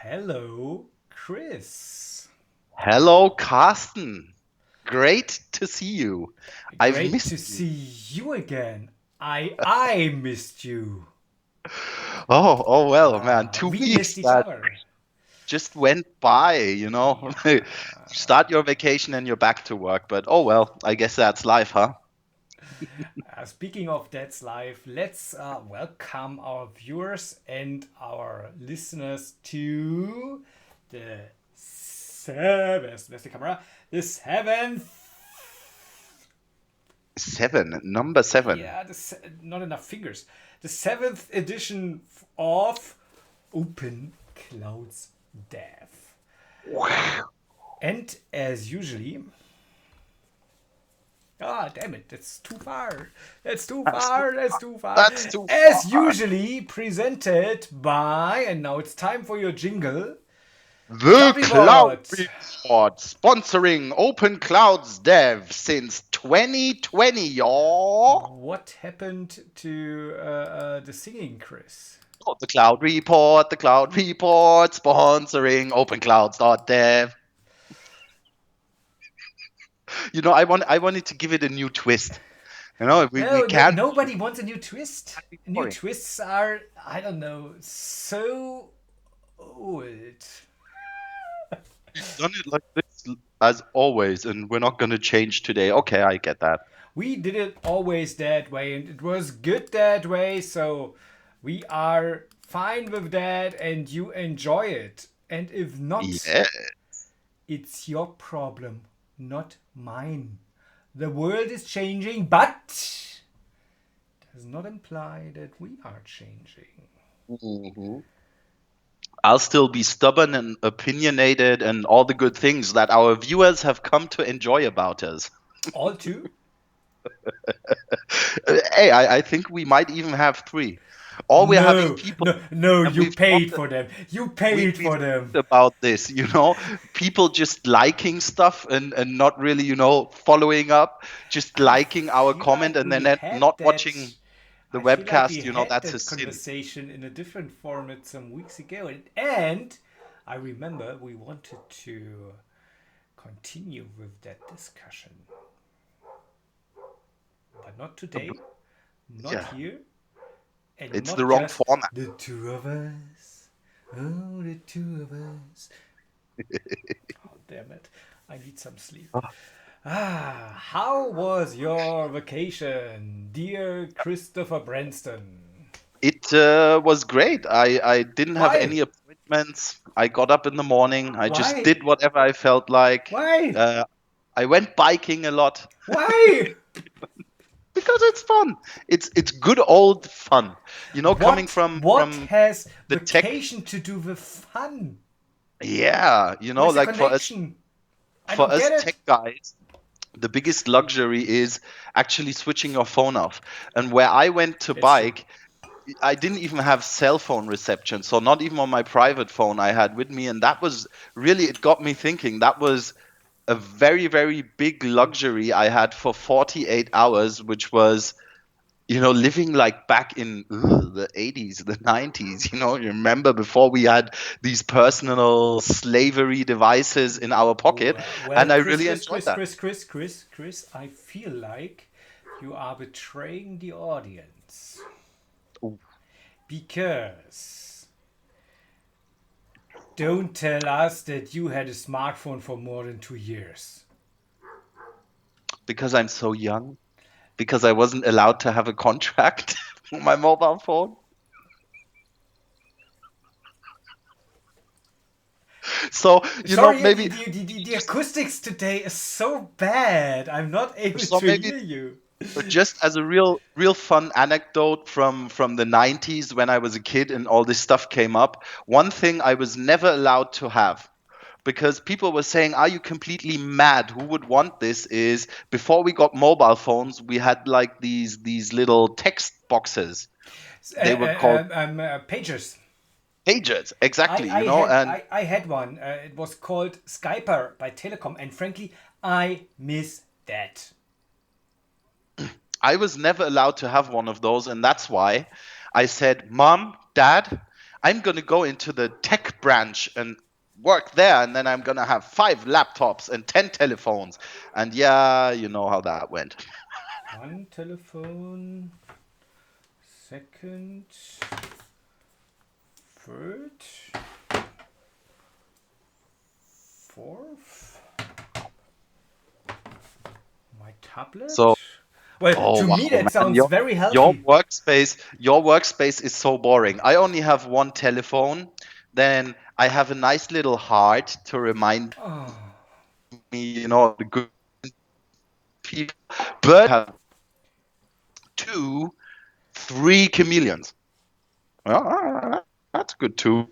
Hello, Chris. Hello, Karsten. Great to see you. I've Great missed to you. see you again. I missed you. Oh well, man. two We weeks missed each that other. just went by. Yeah. Start your vacation and you're back to work. But oh well, I guess that's life, huh? Speaking of That's Life, let's welcome our viewers and our listeners to the seventh. Where's the camera? The seventh. Number seven. Yeah, not enough fingers. The seventh edition of Open Clouds Dev. And as usually, damn it, that's too far. That's too That's too, far. That's too far. that's too As far. usually presented by, and now it's time for your jingle. The Cloud Cloud Report. Report, sponsoring Open Clouds Dev since 2020, y'all. What happened to the singing, Chris? Oh, the Cloud Report, sponsoring openclouds.dev. I wanted to give it a new twist. We No, can't nobody wants a new twist. be New boring. twists are, I don't know, so old. We've done it like this as always, and we're not going to change today. Okay, I get that. We did it always that way, and it was good that way, so we are fine with that, and you enjoy it. And if not, Yeah, it's your problem, not mine. The world is changing, but does not imply that we are changing. hmm I'll still be stubborn and opinionated and all the good things that our viewers have come to enjoy about us. All two? Hey, I think we might even have three. Or we're having No, people, no, no, and you paid for them. You paid we've for talked them. about this, people just liking stuff and not really, following up, just I liking our feel comment like and we then had not that. watching the I feel like we webcast, had that's a that sin. conversation in a different format some weeks ago, and I remember we wanted to continue with that discussion, but not today, not Yeah, here, and it's the not wrong just format. the two of us. Oh, the two of us. Oh, damn it! I need some sleep. How was your vacation, dear Christopher Branston? It was great. I didn't have Why? any appointments. I got up in the morning. I just Why? did whatever I felt like. Why? Uh, I went biking a lot Why? because it's fun. It's good old fun. Coming What from has the tech. vacation to do with fun? Yeah, Where's the like for us connection? I for don't us get it. tech guys, the biggest luxury is actually switching your phone off. And where I went to It's true. bike, I didn't even have cell phone reception, so not even on my private phone I had with me, and that was really, it got me thinking. That was a very, very big luxury I had for 48 hours, which was, living like back in the 80s, the 90s. You remember before we had these personal slavery devices in our pocket, Well, and I Chris, really Chris, enjoyed Chris, that. Chris, Chris, Chris, Chris, I feel like you are betraying the audience because don't tell us that you had a smartphone for more than 2 years. Because I'm so young, because I wasn't allowed to have a contract for my mobile phone. So, Sorry, maybe the acoustics today is so bad. I'm not able so to maybe hear you. just as a real fun anecdote from the 90s when I was a kid and all this stuff came up, one thing I was never allowed to have, because people were saying, "Are you completely mad? Who would want this?" Is before we got mobile phones, we had like these little text boxes. They were called Pagers. pages, exactly, and I had one. It was called Skyper by Telecom, and frankly, I miss that. I was never allowed to have one of those, and that's why I said, "Mom, Dad, I'm going to go into the tech branch and work there, and then I'm going to have 5 laptops and 10 telephones. And yeah, you know how that went. 1 telephone, second, third, fourth. My tablet. So, well, to me that sounds your, very healthy. Your workspace is so boring. I only have 1 telephone. Then I have a nice little heart to remind me, the good people. But I have 2, 3 chameleons. Well, that's good too.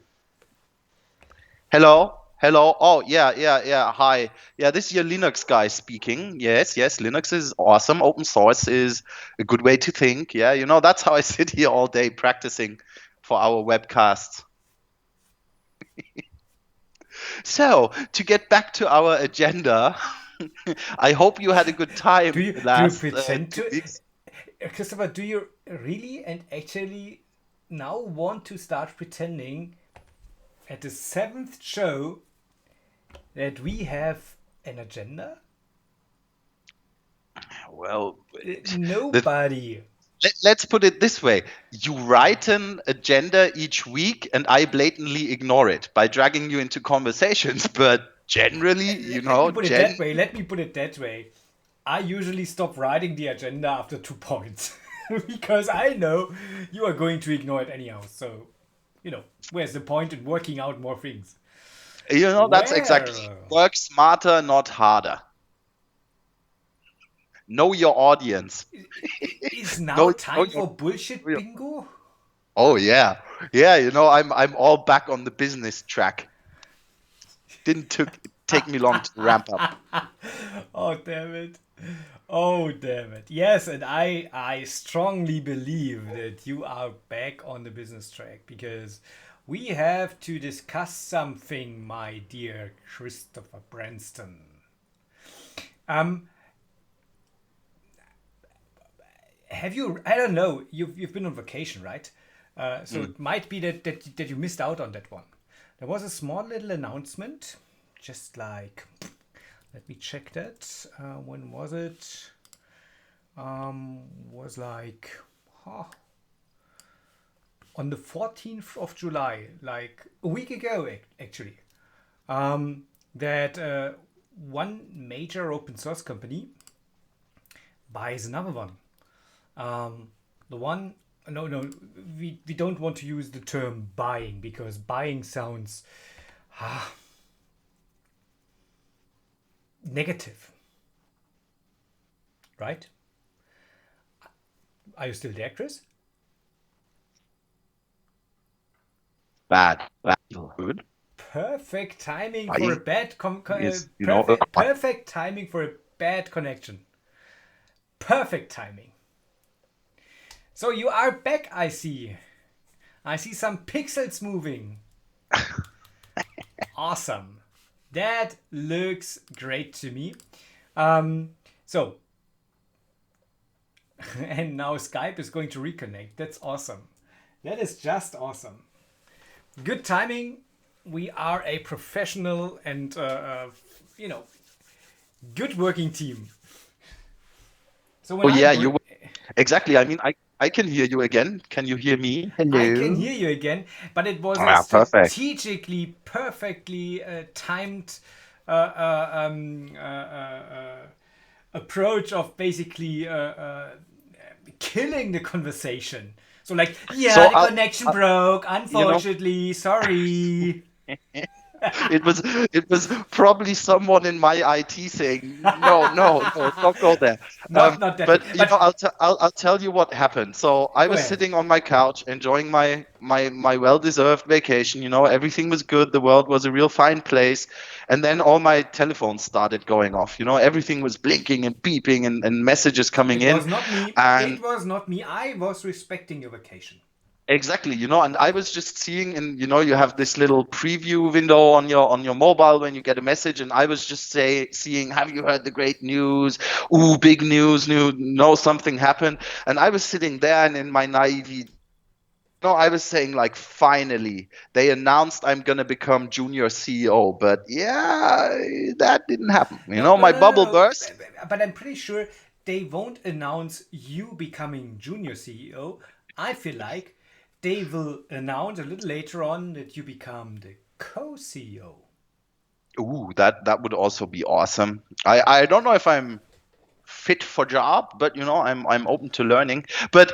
Hello. Oh, yeah. Hi. Yeah, this is your Linux guy speaking. Yes. Linux is awesome. Open source is a good way to think. Yeah, that's how I sit here all day practicing for our webcasts. So, to get back to our agenda, I hope you had a good time do you pretend 2 weeks. Christopher, do you really and actually now want to start pretending at the 7th show that we have an agenda? Well, nobody. Let's put it this way. You write an agenda each week, and I blatantly ignore it by dragging you into conversations. But generally, Let me put it that way. I usually stop writing the agenda after 2 points because I know you are going to ignore it anyhow. So, where's the point in working out more things? That's exactly. Work smarter, not harder. Know your audience. Is now time for bullshit bingo? Oh yeah. I'm all back on the business track. Didn't take me long to ramp up. Oh damn it. Yes, and I strongly believe that you are back on the business track because we have to discuss something, my dear Christopher Branston. Have you? I don't know. You've been on vacation, right? So it might be that you missed out on that one. There was a small little announcement, just like, let me check that. When was it? Was like on the 14th of July, like a week ago, actually. That one major open source company buys another one. We don't want to use the term buying because buying sounds negative, right? Are you still there, Chris? Bad. Good. Perfect timing for a bad perfect timing for a bad connection. Perfect timing. So you are back, I see. I see some pixels moving. Awesome. That looks great to me. So, and now Skype is going to reconnect. That's awesome. That is just awesome. Good timing. We are a professional and, good working team. So when exactly. I mean, I can hear you again. Can you hear me? Hello. I can hear you again, but it was a strategically, perfectly timed approach of basically killing the conversation. So like, the connection broke, unfortunately, sorry. It was probably someone in my IT saying, no, don't go there. Not that. But I'll tell you what happened. So I was sitting on my couch enjoying my well-deserved vacation. Everything was good. The world was a real fine place. And then all my telephones started going off. Everything was blinking and beeping and messages coming in. It was not me. It was not me. I was respecting your vacation. Exactly, and I was just seeing, and you have this little preview window on your mobile when you get a message, and I was just seeing, have you heard the great news? Ooh, big news! Something happened, and I was sitting there, and in my naivety, No, I was saying like finally they announced I'm gonna become junior CEO, but yeah, that didn't happen. No, no, My no, no, bubble no. burst. But I'm pretty sure they won't announce you becoming junior CEO. I feel like they will announce a little later on that you become the co-CEO. Ooh, that would also be awesome. I don't know if I'm fit for job, but I'm open to learning. But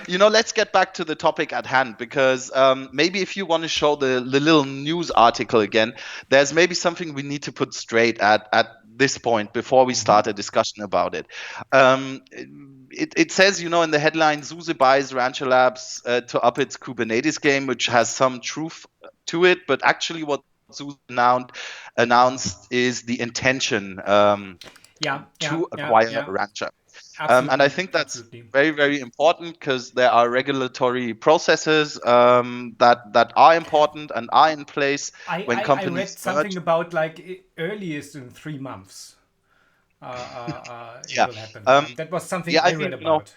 let's get back to the topic at hand, because maybe if you want to show the little news article again, there's maybe something we need to put straight at this point before we start a discussion about it. It says, in the headline, SUSE buys Rancher Labs to up its Kubernetes game, which has some truth to it, but actually what SUSE announced is the intention Yeah, yeah, to yeah, acquire yeah. Rancher. And I Absolutely, think that's absolutely. very, very important, because there are regulatory processes that are important and are in place when I read companies something merge. about like earliest in 3 months. It Yeah, will happen. um, That was something yeah. I I read think about.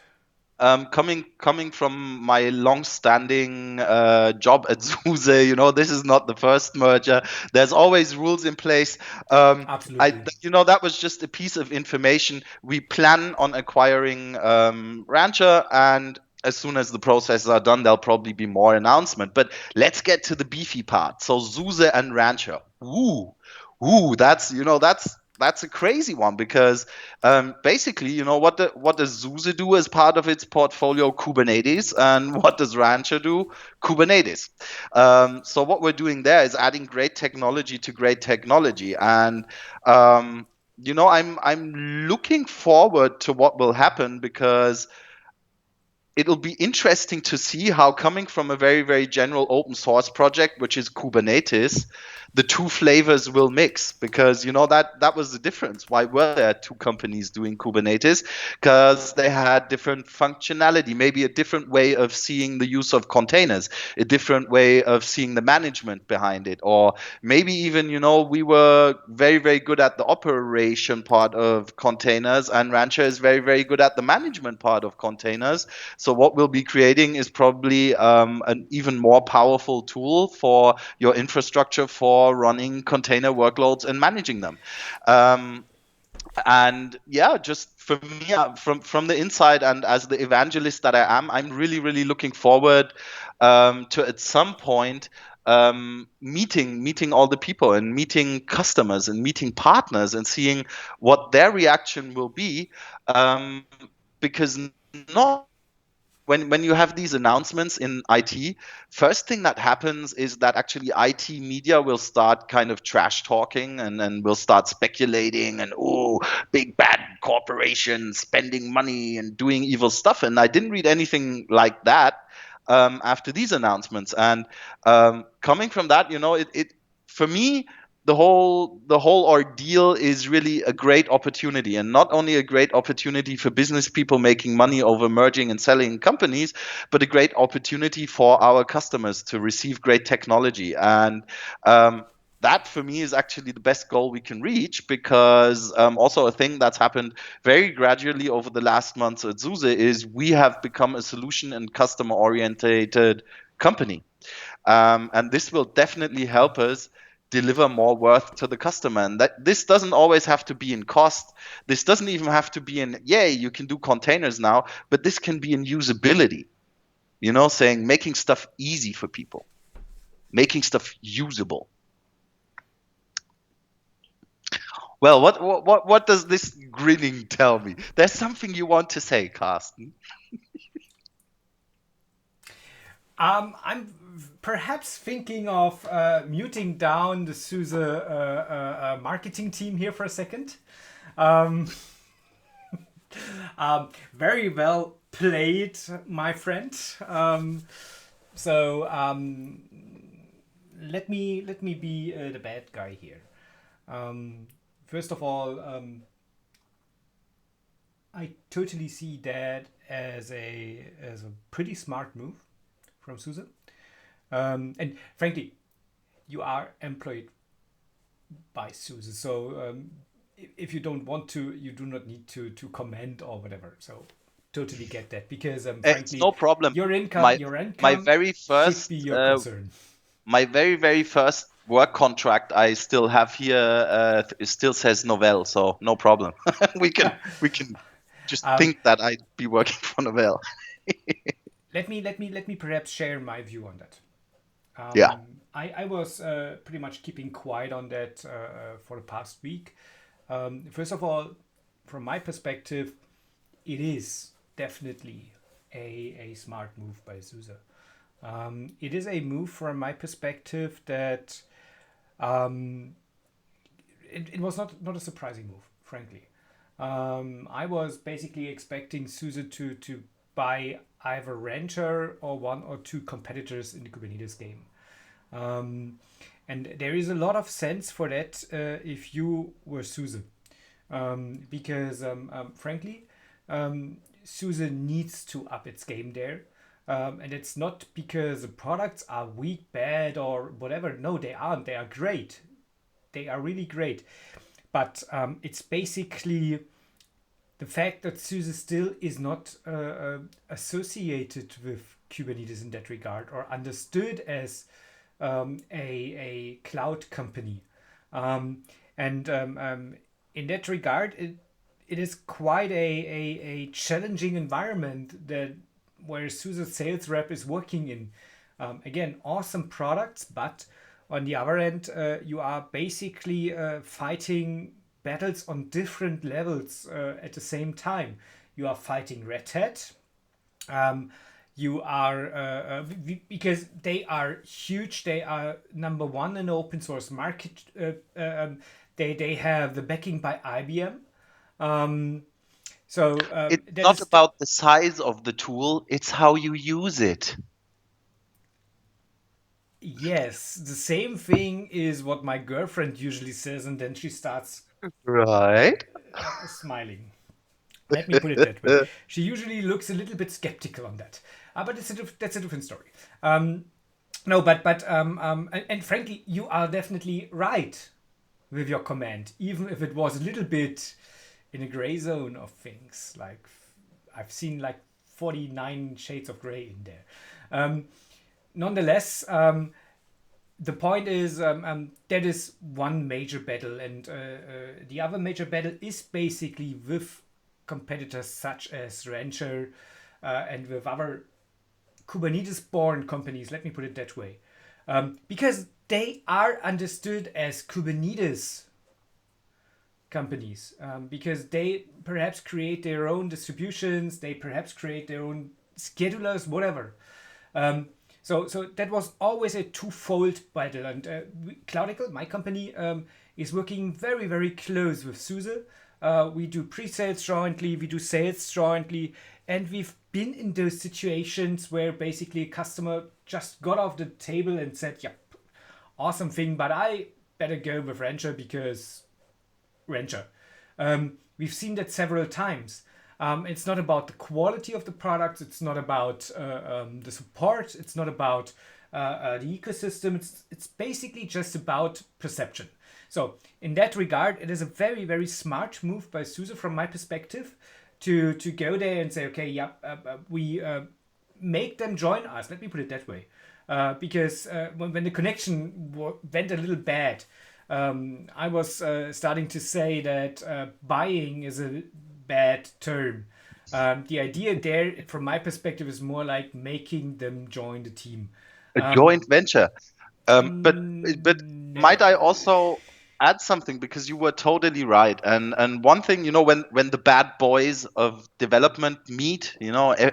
coming from my long-standing job at SUSE, this is not the first merger. There's always rules in place. Absolutely. That was just a piece of information. We plan on acquiring Rancher, and as soon as the processes are done, there'll probably be more announcement. But let's get to the beefy part. So SUSE and Rancher. Ooh, that's a crazy one, because basically, what does SUSE do as part of its portfolio? Kubernetes. And what does Rancher do? Kubernetes. So what we're doing there is adding great technology to great technology. And I'm looking forward to what will happen, because it'll be interesting to see how, coming from a very, very general open source project, which is Kubernetes, the two flavors will mix. Because that was the difference. Why were there two companies doing Kubernetes? Because they had different functionality, maybe a different way of seeing the use of containers, a different way of seeing the management behind it, or maybe even, we were very, very good at the operation part of containers, and Rancher is very, very good at the management part of containers. So what we'll be creating is probably an even more powerful tool for your infrastructure for running container workloads and managing them. Um, and yeah, just for me, from the inside, and as the evangelist that I am, I'm really, really looking forward to, at some point, meeting all the people, and meeting customers, and meeting partners, and seeing what their reaction will be. um, because not when you have these announcements in IT, first thing that happens is that actually IT media will start kind of trash talking, and will start speculating, and big bad corporations spending money and doing evil stuff. And I didn't read anything like that after these announcements. And coming from that, it for me, the whole ordeal is really a great opportunity, and not only a great opportunity for business people making money over merging and selling companies, but a great opportunity for our customers to receive great technology. And that, for me, is actually the best goal we can reach, because also a thing that's happened very gradually over the last months at SUSE is we have become a solution and customer oriented company. And this will definitely help us deliver more worth to the customer. And that this doesn't always have to be in cost. This doesn't even have to be in, yay, you can do containers now, but this can be in usability, saying, making stuff easy for people, making stuff usable. Well, what does this grinning tell me? There's something you want to say, Carsten. I'm perhaps thinking of muting down the SUSE marketing team here for a second. Um, very well played, my friend. So let me be the bad guy here. First of all, I totally see that as a pretty smart move from SUSE. And frankly, you are employed by SUSE, so if you don't want to, you do not need to comment or whatever. So totally get that because, It's frankly, no problem. your income, My your my income very should first be your concern. my very first work contract I still have here it still says Novell, so no problem. we can just Um, think that I'd be working for Novell. let me perhaps share my view on that. Yeah. I was pretty much keeping quiet on that for the past week. First of all, from my perspective, it is definitely a smart move by SUSE. It is a move from my perspective that it was not a surprising move, frankly. I was basically expecting SUSE to buy either Rancher or one or two competitors in the Kubernetes game. And there is a lot of sense for that if you were SUSE. Because, frankly, SUSE needs to up its game there. And it's not because the products are weak, bad, or whatever. No, they aren't. They are great. They are really great. But it's basically the fact that SUSE still is not associated with Kubernetes in that regard or understood as a cloud company. And in that regard, it is quite a challenging environment that where SUSE sales rep is working in. Again, awesome products, but on the other end, you are basically fighting battles on different levels at the same time. You are fighting Red Hat. You are because they are huge. They are number one in the open source market. They have the backing by IBM. It's That not is about the size of the tool, it's how you use it. yes. The same thing is what my girlfriend usually says, and then she starts Right? smiling. Let me put it that way. She usually looks a little bit skeptical on that, but that's a different story. No, and frankly, you are definitely right with your comment, even if it was a little bit in a gray zone of things. Like I've seen like 49 shades of gray in there. Nonetheless, the point is that is one major battle, and the other major battle is basically with competitors such as Rancher and with other Kubernetes-born companies. Let me put it that way, because they are understood as Kubernetes companies, because they perhaps create their own distributions, they perhaps create their own schedulers, whatever. So that was always a twofold battle, and Cloudical, my company, is working very close with SUSE. We do pre-sales jointly, we do sales jointly, and we've been in those situations where basically a customer just got off the table and said, "Yep, awesome thing, but I better go with Rancher because Rancher." We've seen that several times. It's not about the quality of the products. It's not about the support. It's not about the ecosystem. It's basically just about perception. So in that regard, it is a very smart move by SUSE from my perspective to go there and say, okay, yeah, we make them join us. Let me put it that way, because when the connection went a little bad, I was starting to say that buying is a bad term. The idea there, from my perspective, is more like making them join the team. A joint venture. But might I No. also add something, because you were totally right. And one thing, when the bad boys of development meet,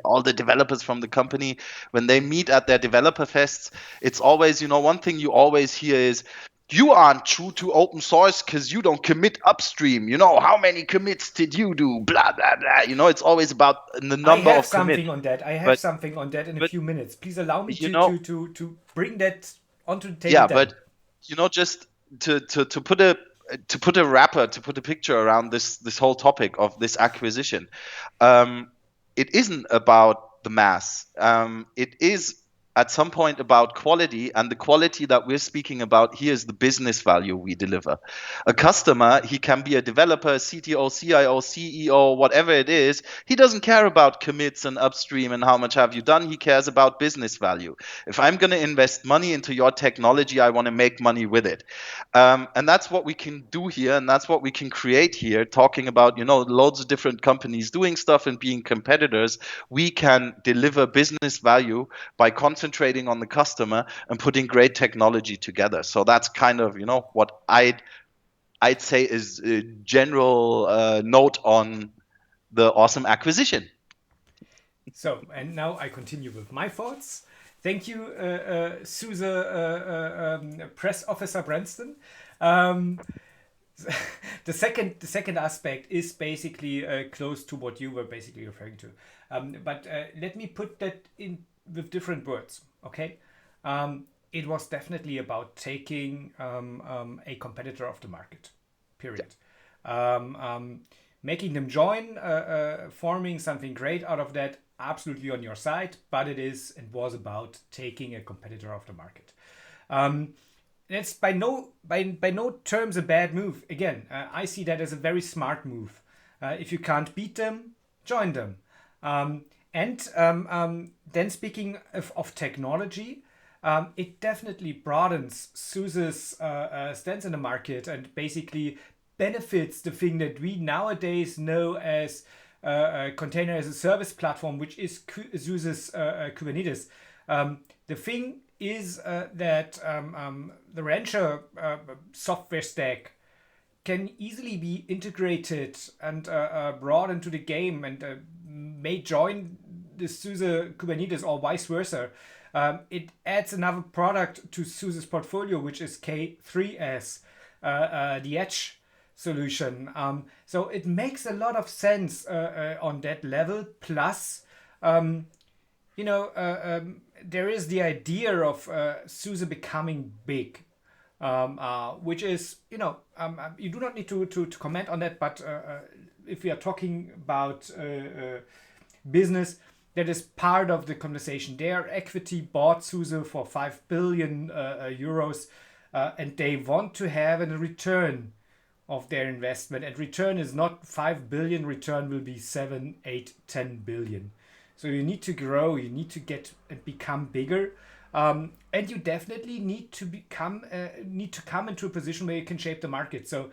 all the developers from the company, when they meet at their developer fests, it's always, one thing you always hear is, you aren't true to open source because you don't commit upstream. How many commits did you do? Blah blah blah. It's always about the I number have of something commits. on that. I have But something on that in a but few minutes. Please allow me you to know, to to to bring that onto the table yeah, then. but just to put a wrapper, to put a picture around this whole topic of this acquisition, it isn't about the mass. It is at some point about quality, and the quality that we're speaking about here is the business value we deliver. A customer, he can be a developer, CTO, CIO, CEO, whatever it is. He doesn't care about commits and upstream and how much have you done. He cares about business value. If I'm going to invest money into your technology, I want to make money with it. And that's what we can do here, and that's what we can create here, talking about, loads of different companies doing stuff and being competitors. We can deliver business value by concentrating on the customer and putting great technology together. So that's kind of, what I'd say is a general note on the awesome acquisition. So, and now I continue with my thoughts. Thank you, SUSE press officer Branston. The second aspect is basically close to what you were basically referring to, but let me put that in with different words. Okay, it was definitely about taking a competitor off the market. Period. Making them join, forming something great out of that. Absolutely on your side, but it is and was about taking a competitor off the market. It's by no terms a bad move. Again, I see that as a very smart move. If you can't beat them, join them. Then speaking of technology, it definitely broadens SUSE's stance in the market and basically benefits the thing that we nowadays know as container as a service platform, which is SUSE's Kubernetes. The thing is that the Rancher software stack can easily be integrated and brought into the game and may join the SUSE Kubernetes or vice versa. It adds another product to SUSE's portfolio, which is K3S, the Edge solution. So it makes a lot of sense on that level. Plus, there is the idea of SUSE becoming big, which is, you do not need to comment on that, but if we are talking about business, that is part of the conversation. Their equity bought SUSE for 5 billion euros, and they want to have a return of their investment, and return is not 5 billion, return will be 7, 8, 10 billion. So you need to grow, you need to get and become bigger, and you definitely need to come into a position where you can shape the market. So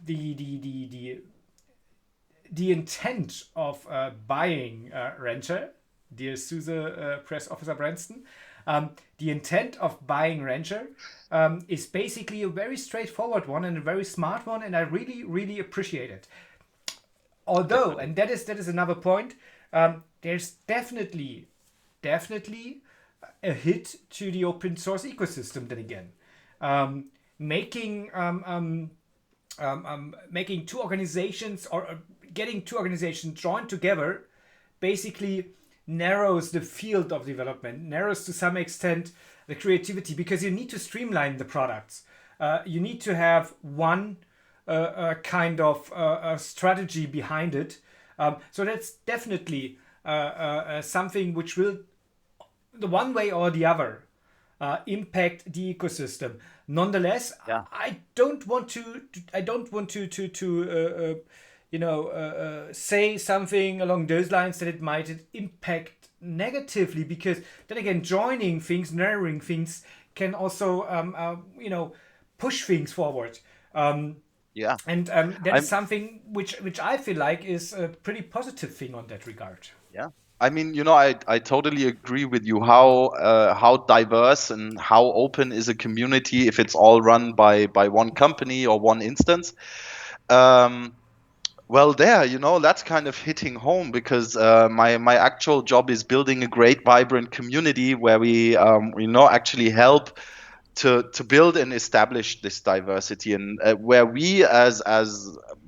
the intent of buying Rancher, dear SUSE press officer Branston, the intent of buying Rancher is basically a very straightforward one and a very smart one, and I really, really appreciate it. Although, and that is another point, there's definitely a hit to the open source ecosystem. Then again, making two organizations or getting two organizations joined together basically narrows the field of development, narrows to some extent the creativity, because you need to streamline the products. You need to have one kind of strategy behind it. So that's definitely something which will, the one way or the other, impact the ecosystem. Nonetheless, Yeah. I don't want to say something along those lines that it might impact negatively, because then again, joining things, narrowing things can also push things forward. Yeah. And that is something which I feel like is a pretty positive thing on that regard. Yeah. I mean, I totally agree with you how diverse and how open is a community if it's all run by one company or one instance. Well, that's kind of hitting home, because my actual job is building a great, vibrant community where we actually help to build and establish this diversity, and where we as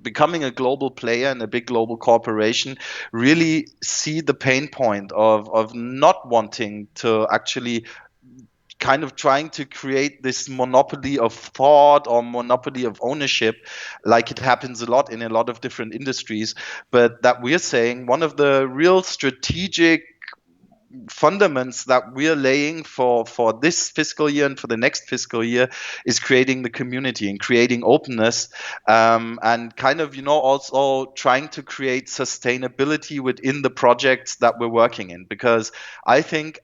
becoming a global player and a big global corporation really see the pain point of not wanting to actually kind of trying to create this monopoly of thought or monopoly of ownership, like it happens a lot in a lot of different industries. But that we're saying one of the real strategic fundaments that we're laying for this fiscal year and for the next fiscal year is creating the community and creating openness, and kind of, also trying to create sustainability within the projects that we're working in. Because I think,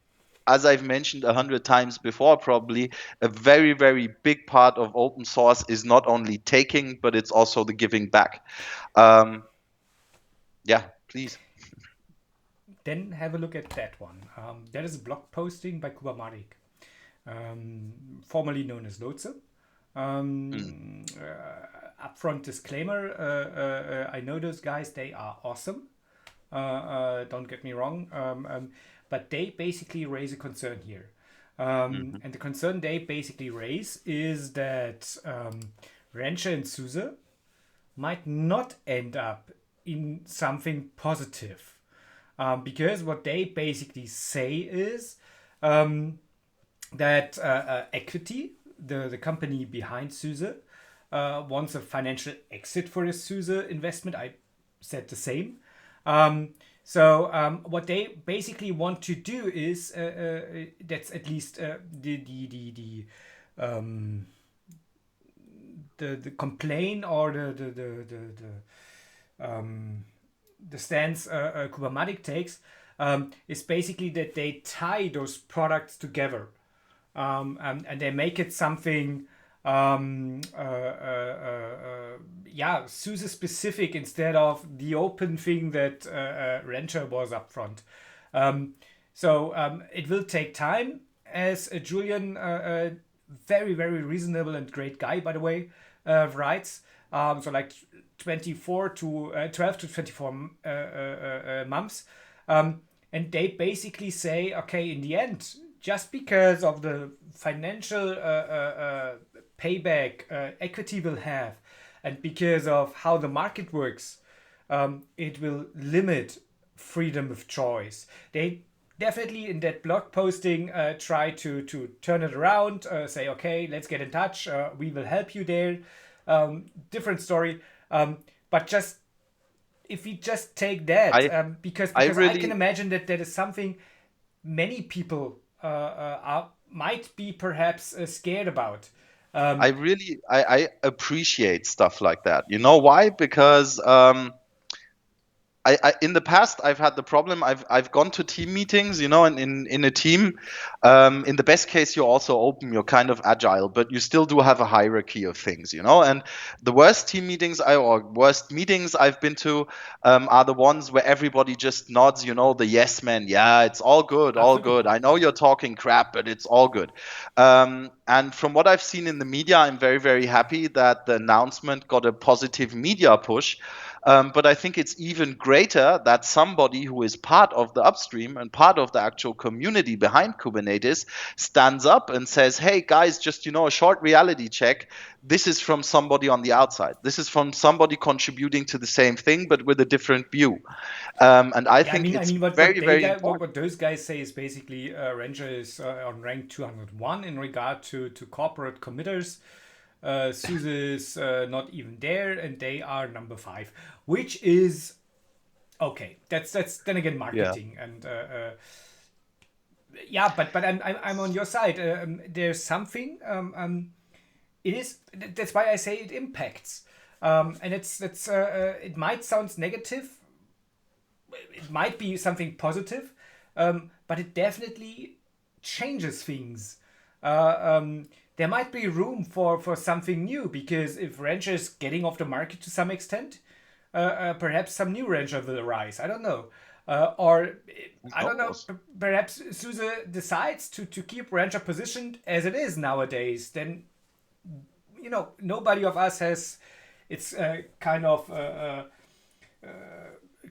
as I've mentioned 100 times before, probably a very, very big part of open source is not only taking, but it's also the giving back. Yeah, please. Then have a look at that one. There is a blog posting by Kubamatic, formerly known as Lotse. Upfront disclaimer, I know those guys, they are awesome. Don't get me wrong. But they basically raise a concern here. And the concern they basically raise is that Rancher and SUSE might not end up in something positive. Because what they basically say is that Equity, the company behind SUSE, wants a financial exit for the SUSE investment. I said the same. So what they basically want to do is that's at least the complaint or the stance Kubamatic takes is basically that they tie those products together, and they make it something SUSE specific instead of the open thing that Rancher was up front. So it will take time, as Julian, very, very reasonable and great guy, by the way, writes. So like 12 to 24 months. And they basically say, okay, in the end, just because of the financial payback Equity will have, and because of how the market works, it will limit freedom of choice. They definitely, in that blog posting, try to turn it around, say, okay, let's get in touch, we will help you there. Different story. But just if we just take that, because I can imagine that that is something many people might be perhaps scared about. I appreciate stuff like that. You know why? Because in the past I've had the problem. I've gone to team meetings, and in a team, in the best case you're also open, you're kind of agile, but you still do have a hierarchy of things, and the worst team meetings or worst meetings I've been to are the ones where everybody just nods, the yes man, yeah, it's all good, all Absolutely. good. I know you're talking crap, but it's all good. And from what I've seen in the media, I'm very, very happy that the announcement got a positive media push. But I think it's even greater that somebody who is part of the upstream and part of the actual community behind Kubernetes stands up and says, hey, guys, just, a short reality check. This is from somebody on the outside. This is from somebody contributing to the same thing, but with a different view. And I think it's very, very important. What those guys say is basically Rancher is on rank 201 in regard to corporate committers. SUSE is not even there, and they are number 5, which is okay. That's then again marketing, and but I'm on your side. There's something. It is. That's why I say it impacts, and it might sound negative. It might be something positive, but it definitely changes things. There might be room for something new, because if Rancher is getting off the market to some extent, perhaps some new Rancher will arise. I don't know. Or I don't know. Perhaps SUSE decides to keep Rancher positioned as it is nowadays. Then, nobody of us has. It's kind of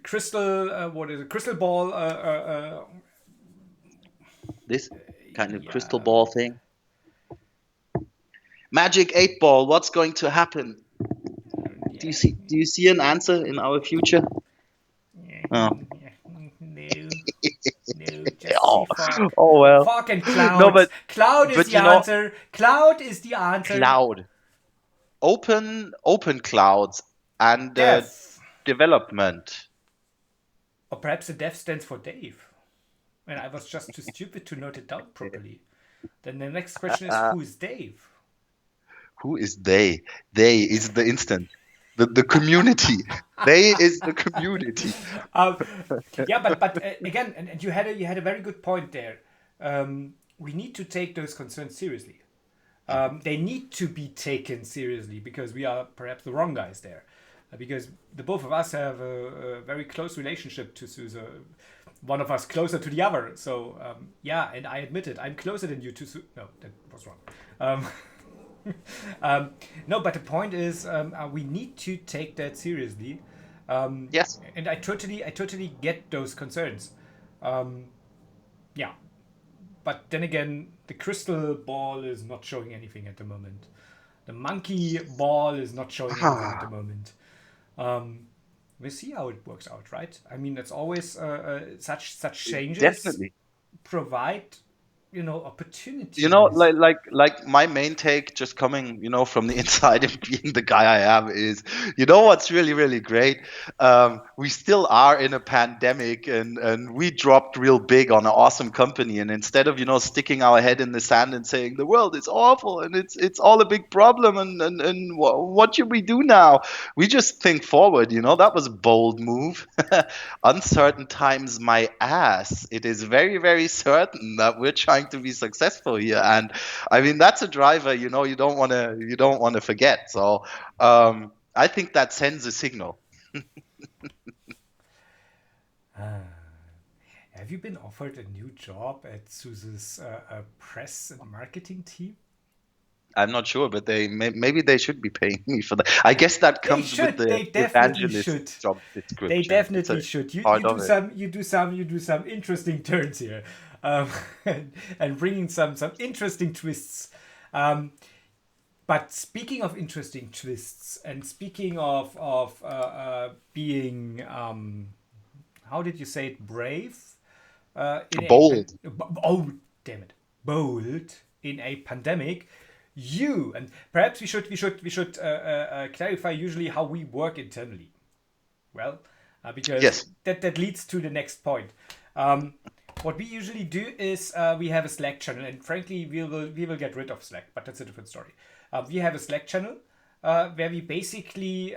crystal. What is it? Crystal ball. This kind of crystal ball thing. Magic 8 ball. What's going to happen? Do you see an answer in our future? No. No, just see fog. Oh well. Fog and clouds. No, but cloud is the answer. Cloud is the answer. Cloud. Open clouds and development. Or perhaps the dev stands for Dave. and I was just too stupid to note it down properly. Then the next question is, who is Dave? Who is they? They is the instant. The community. They is the community. Um, yeah, but again, and you had a very good point there. We need to take those concerns seriously. They need to be taken seriously because we are perhaps the wrong guys there. Because the both of us have a very close relationship to SUSE. One of us closer to the other. So yeah, and I admit it, I'm closer than you to SUSE. No, that was wrong. No, but the point is, we need to take that seriously. Yes. And I totally get those concerns. Yeah, but then again, the crystal ball is not showing anything at the moment. The monkey ball is not showing anything at the moment. We'll see how it works out, right? I mean, it's always such changes Definitely. provide, opportunities. Like my main take, just coming, from the inside and being the guy I am, is, what's really, really great. We still are in a pandemic, and we dropped real big on an awesome company. And instead of, sticking our head in the sand and saying the world is awful and it's all a big problem, and what should we do now? We just think forward. That was a bold move. Uncertain times, my ass. It is very, very certain that we're trying to be successful here, and I mean that's a driver. You don't want to forget. So I think that sends a signal. Have you been offered a new job at SUSE's press and marketing team? I'm not sure, but maybe they should be paying me for that. I guess that They comes with should. the They definitely should. evangelist job They description. It's a definitely should. You part do of it. some interesting turns here, and bringing some interesting twists. But speaking of interesting twists, and speaking of being how did you say it, brave? Bold. Oh, damn it, bold in a pandemic. And perhaps we should clarify usually how we work internally. Well, because Yes. that leads to the next point. What we usually do is we have a Slack channel, and frankly, we will get rid of Slack, but that's a different story. We have a Slack channel where we basically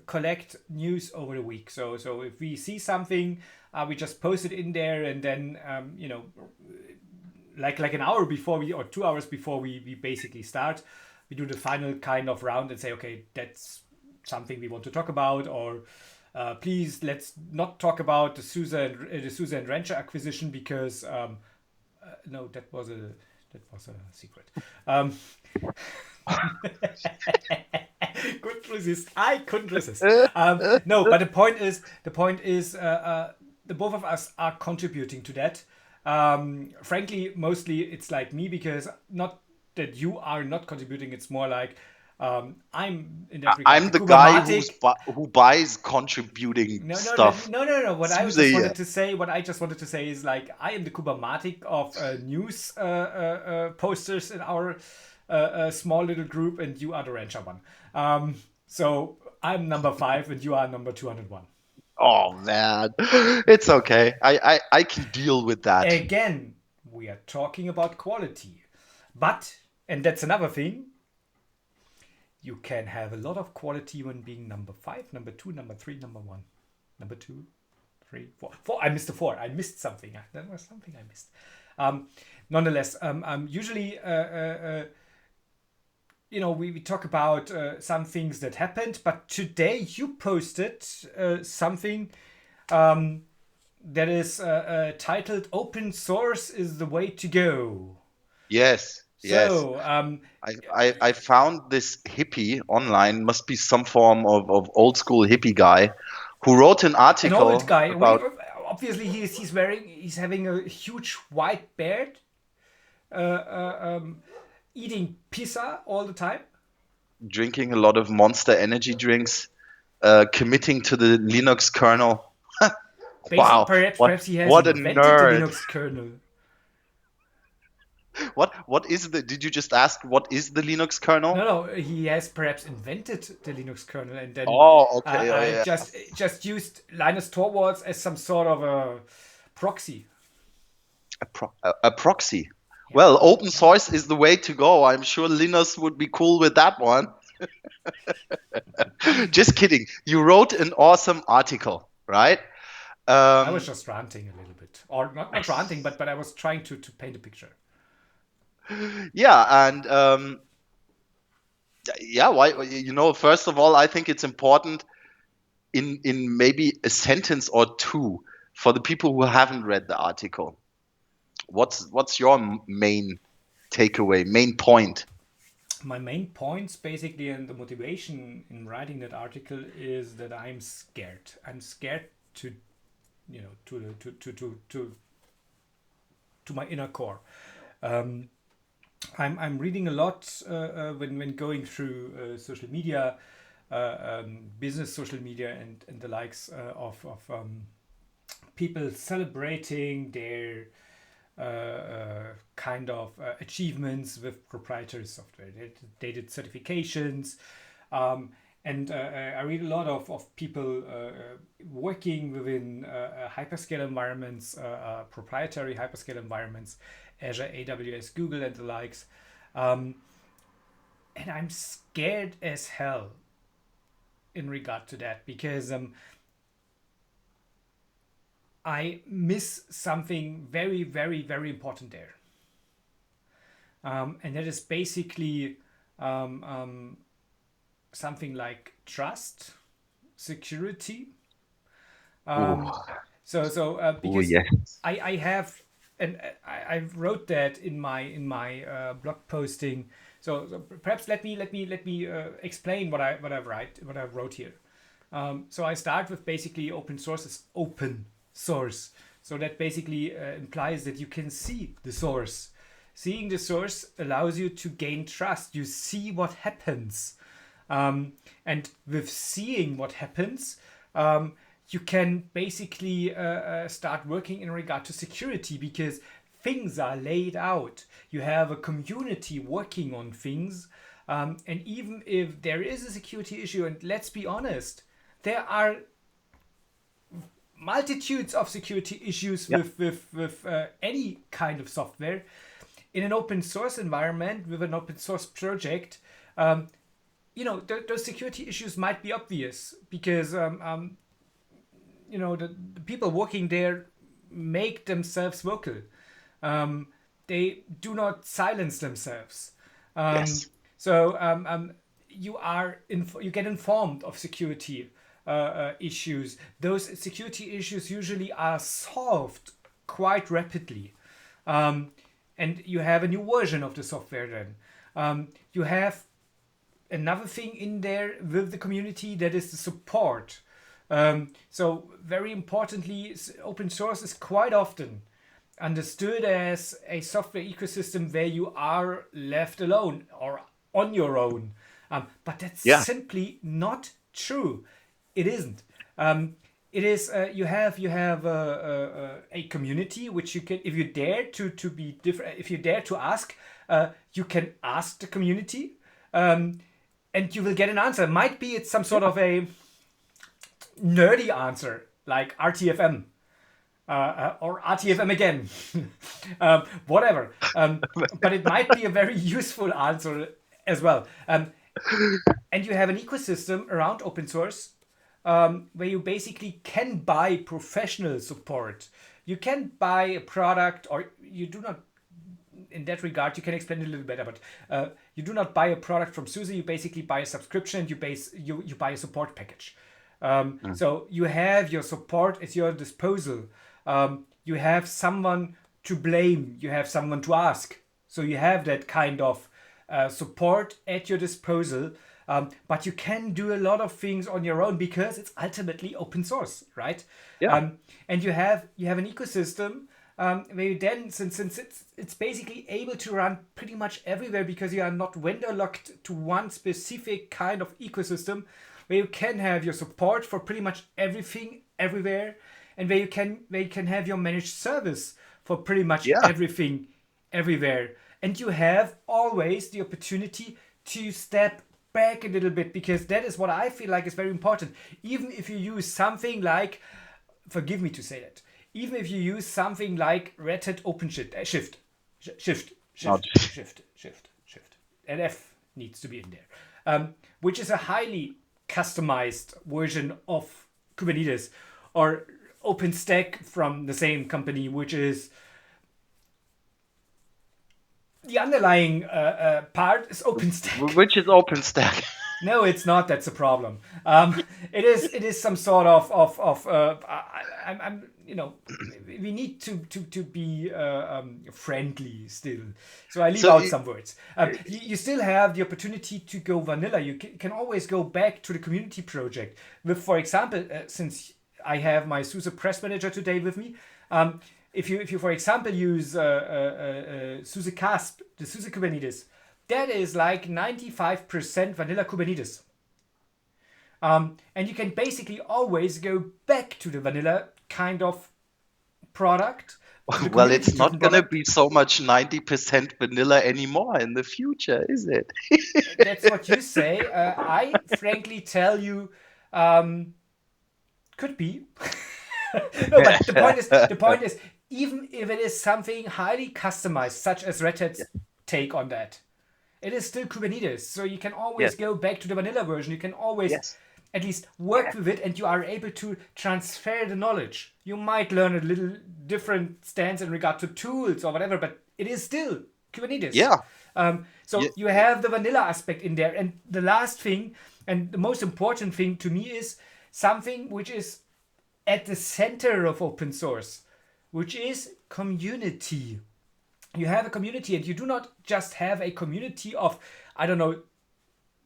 collect news over the week. So if we see something, we just post it in there, and then like an hour before or 2 hours before we basically start, we do the final kind of round and say, okay, that's something we want to talk about, or please let's not talk about the SUSE and Rancher acquisition because no, that was a secret. Couldn't resist. I couldn't resist. No, but the point is, the both of us are contributing to that. Frankly, mostly it's like me, because not that you are not contributing. It's more like I'm in that regard. I'm the guy who buys contributing stuff. No. What I SUSE just wanted to say is, like, I am the Kubermatic of news posters in our small little group, and you are the Rancher one. So I'm number 5 and you are number 201. Oh man, it's okay. I can deal with that. Again, we are talking about quality, and that's another thing. You can have a lot of quality when being number 5, number 2, number 3, number 1, number 2, 3, 4. 4. I missed a 4. I missed something. There was something I missed. Nonetheless, usually, we talk about some things that happened, but today you posted something that is titled "Open Source is the Way to Go." Yes. So, I found this hippie online, must be some form of old school hippie guy, who wrote an article. An old guy. About... Obviously, he's having a huge white beard, eating pizza all the time, drinking a lot of Monster energy drinks, committing to the Linux kernel. Wow! Perhaps he has what invented a nerd. the Linux kernel. What is the? Did you just ask what is the Linux kernel? No. He has perhaps invented the Linux kernel and then Okay. just used Linus Torvalds as some sort of a proxy. A proxy. Yeah. Well, open source is the way to go. I'm sure Linus would be cool with that one. Just kidding. You wrote an awesome article, right? I was just ranting a little bit, or not ranting, but I was trying to paint a picture. Yeah, and yeah, why? First of all, I think it's important in maybe a sentence or two for the people who haven't read the article. What's your main takeaway, main point? My main points, basically, and the motivation in writing that article is that I'm scared. I'm scared to, to my inner core. I'm reading a lot when going through social media, business social media, and the likes of people celebrating their kind of achievements with proprietary software. They did certifications, and I read a lot of people working within hyperscale environments, proprietary hyperscale environments, Azure, AWS, Google, and the likes. And I'm scared as hell in regard to that, because I miss something very, very, very important there. And that is basically something like trust, security. Because Yes. I have, and I wrote that in my blog posting. So perhaps let me explain what I wrote here. So I start with basically open source is open source. So that basically implies that you can see the source. Seeing the source allows you to gain trust. You see what happens. And with seeing what happens, you can basically start working in regard to security, because things are laid out. You have a community working on things. And even if there is a security issue, and let's be honest, there are multitudes of security issues with any kind of software. In an open source environment with an open source project, those security issues might be obvious, because the people working there make themselves vocal. They do not silence themselves. Yes. So you get informed of security issues. Those security issues usually are solved quite rapidly. And you have a new version of the software then. You have another thing in there with the community, that is the support. So very importantly, open source is quite often understood as a software ecosystem where you are left alone or on your own. But that's simply not true. It isn't. It is. You have a community which you can, if you dare to be different, if you dare to ask, you can ask the community, and you will get an answer. Might be it's some sort of a nerdy answer like RTFM. Or RTFM again, whatever. But it might be a very useful answer as well. And you have an ecosystem around open source where you basically can buy professional support. You can buy a product, or you do not. In that regard, you can explain it a little better. But you do not buy a product from SUSE. You basically buy a subscription. You buy a support package. So you have your support at your disposal. You have someone to blame. You have someone to ask. So you have that kind of support at your disposal. But you can do a lot of things on your own, because it's ultimately open source, right? Yeah. And you have an ecosystem where you then, since it's basically able to run pretty much everywhere, because you are not vendor locked to one specific kind of ecosystem, where you can have your support for pretty much everything everywhere, and where you can have your managed service for pretty much everything everywhere. And you have always the opportunity to step back a little bit, because that is what I feel like is very important. Even if you use something like, forgive me to say that, even if you use something like Red Hat OpenShift, Shift, Not. and F needs to be in there, which is a highly customized version of Kubernetes, or OpenStack from the same company, which is the underlying part is OpenStack. Which is OpenStack. No, it's not. That's a problem. It is some sort of I'm we need to be friendly still. So I leave out some words. You still have the opportunity to go vanilla. You can always go back to the community project with, for example, since I have my SUSE Press Manager today with me. If you for example use SUSE CASP, the SUSE Kubernetes, that is like 95% vanilla Kubernetes. And you can basically always go back to the vanilla kind of product. Well, it's not going to be so much 90% vanilla anymore in the future, is it? That's what you say. I frankly tell you, could be. No, but the point is, even if it is something highly customized, such as Red Hat's take on that, it is still Kubernetes. So you can always go back to the vanilla version. You can always at least work with it, and you are able to transfer the knowledge. You might learn a little different stance in regard to tools or whatever, but it is still Kubernetes. You have the vanilla aspect in there. And the last thing, and the most important thing to me, is something which is at the center of open source, which is community. You have a community, and you do not just have a community of, I don't know,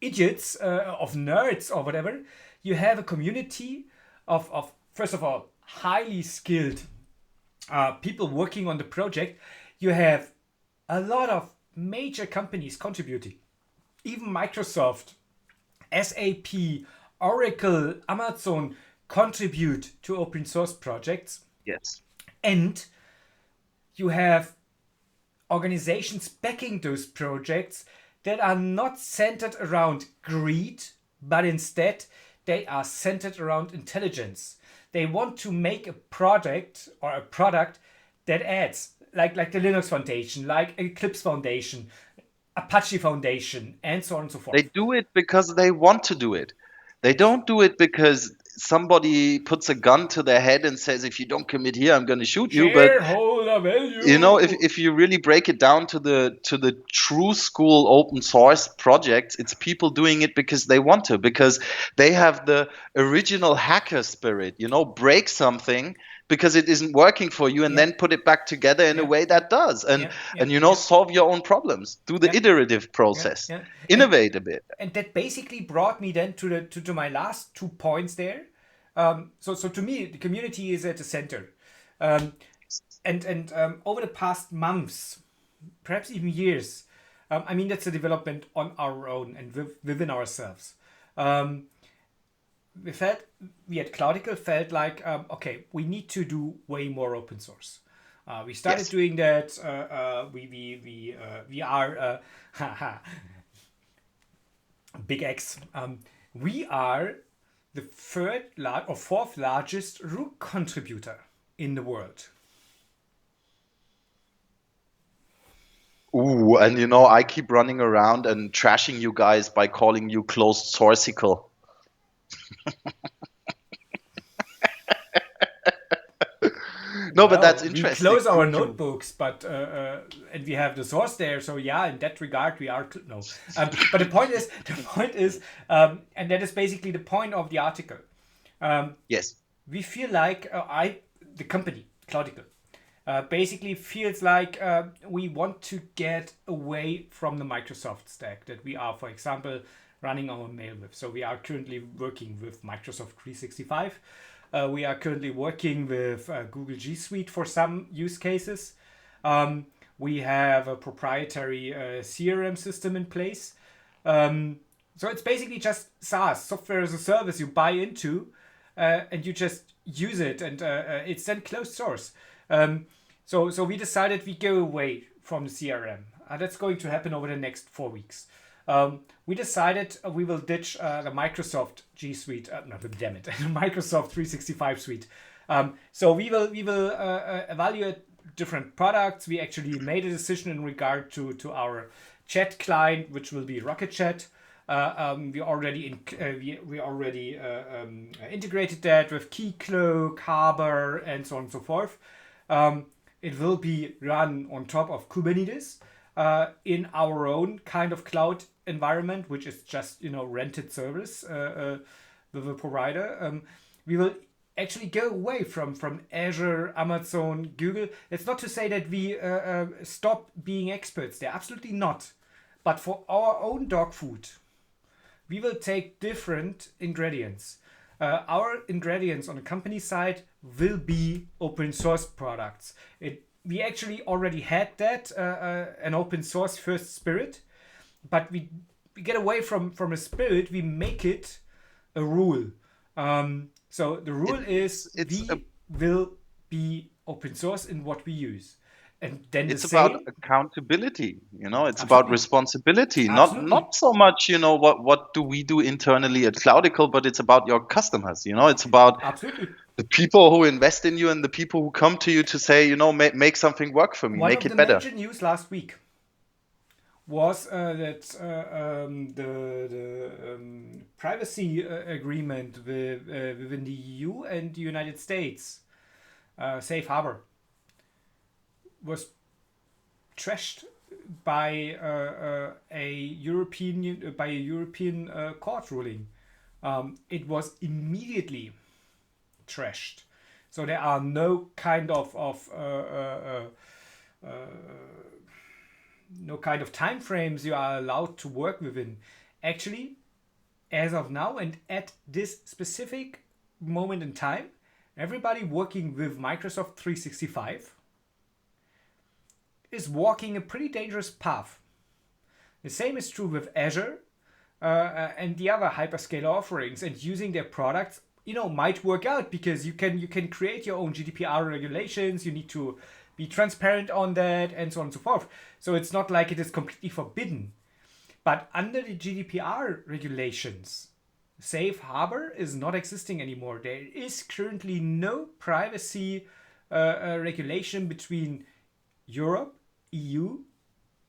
idiots, of nerds or whatever. You have a community of first of all, highly skilled people working on the project. You have a lot of major companies contributing. Even Microsoft, SAP, Oracle, Amazon contribute to open source projects. Yes. And you have organizations backing those projects that are not centered around greed, but instead they are centered around intelligence. They want to make a product or a product that adds, like the Linux Foundation, like Eclipse Foundation, Apache Foundation, and so on and so forth. They do it because they want to do it. They don't do it because somebody puts a gun to their head and says, if you don't commit here, I'm going to shoot you. But if you really break it down to the true school open source projects, it's people doing it because they want to, because they have the original hacker spirit, break something because it isn't working for you, and then put it back together in a way that does, and solve your own problems through the iterative process. Innovate a bit. And that basically brought me then to my last 2 points there. So to me, the community is at the center. And over the past months, perhaps even years, that's a development on our own and within ourselves. We at Cloudical felt like, okay, we need to do way more open source. We started doing that. We are big X. We are the fourth largest root contributor in the world. Ooh, and I keep running around and trashing you guys by calling you closed sourcical. No, but that's interesting. We close our notebooks, but and we have the source there. So in that regard, we are no. But the point is, and that is basically the point of the article. Yes. We feel like the company Cloudical, basically feels like we want to get away from the Microsoft stack that we are, for example, running our mail with. So we are currently working with Microsoft 365. We are currently working with Google G Suite for some use cases. We have a proprietary CRM system in place. So it's basically just SaaS, software as a service, you buy into and you just use it, and it's then closed source. So we decided we go away from the CRM. That's going to happen over the next 4 weeks. We decided we will ditch the Microsoft G Suite, the Microsoft 365 suite. So we will evaluate different products. We actually made a decision in regard to our chat client, which will be Rocket Chat. We already integrated that with Keycloak, Harbor, and so on and so forth. It will be run on top of Kubernetes in our own kind of cloud environment, which is just rented service with a provider. We will actually go away from Azure, Amazon, Google. It's not to say that we stop being experts there. Absolutely not. But for our own dog food, we will take different ingredients. Our ingredients on the company side will be open source products. We actually already had that, an open source first spirit, but we get away from a spirit, we make it a rule. So the rule is we will be open source in what we use. And then it's about accountability, it's Absolutely. about responsibility. Absolutely. Not so much, what do we do internally at Cloudical, but it's about your customers. It's about Absolutely. the people who invest in you and the people who come to you to say, make something work for me, One make of it the better. major news last week was that the privacy agreement within the EU and the United States, Safe Harbor, was trashed by a European court ruling. It was immediately trashed. So there are no kind of no kind of time frames you are allowed to work within. Actually, as of now and at this specific moment in time, everybody working with Microsoft 365 is walking a pretty dangerous path. The same is true with Azure and the other hyperscaler offerings, and using their products might work out because you can create your own GDPR regulations. You need to be transparent on that and so on and so forth. So it's not like it is completely forbidden. But under the GDPR regulations, Safe Harbor is not existing anymore. There is currently no privacy regulation between Europe, EU,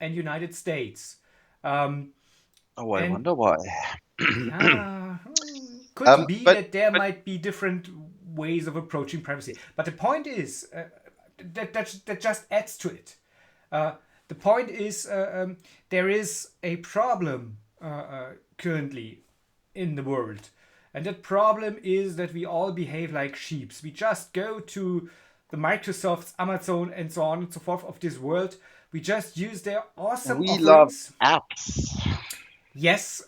and United States. I wonder why. Could be that there might be different ways of approaching privacy. But the point is that just adds to it. The point is there is a problem currently in the world. And that problem is that we all behave like sheeps. We just go to the Microsofts, Amazon, and so on and so forth of this world. We just use their awesome offerings. Love apps. Yes,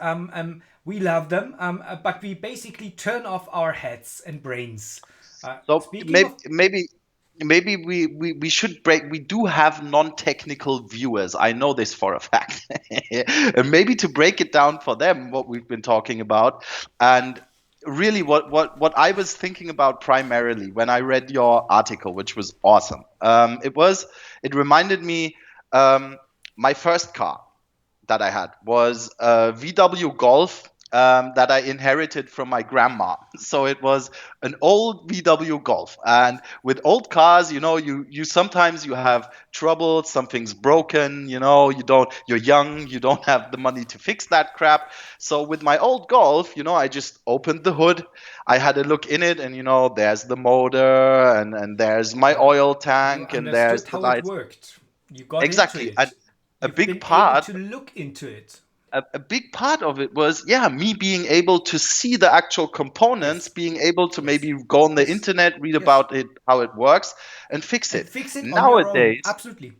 we love them, but we basically turn off our heads and brains. So maybe we should break. We do have non-technical viewers. I know this for a fact. And maybe to break it down for them, what we've been talking about, and really what I was thinking about primarily when I read your article, which was awesome. It reminded me my first car that I had was a VW Golf that I inherited from my grandma. So it was an old VW Golf. And with old cars, you sometimes you have trouble, something's broken, you're young, you don't have the money to fix that crap. So with my old Golf, I just opened the hood, I had a look in it, and there's the motor and there's my oil tank and there's the light. It worked. You got exactly. into it. A big part able to look into it. A big part of it was me being able to see the actual components, being able to maybe go on the internet, read about it, how it works, and fix it. Nowadays, absolutely.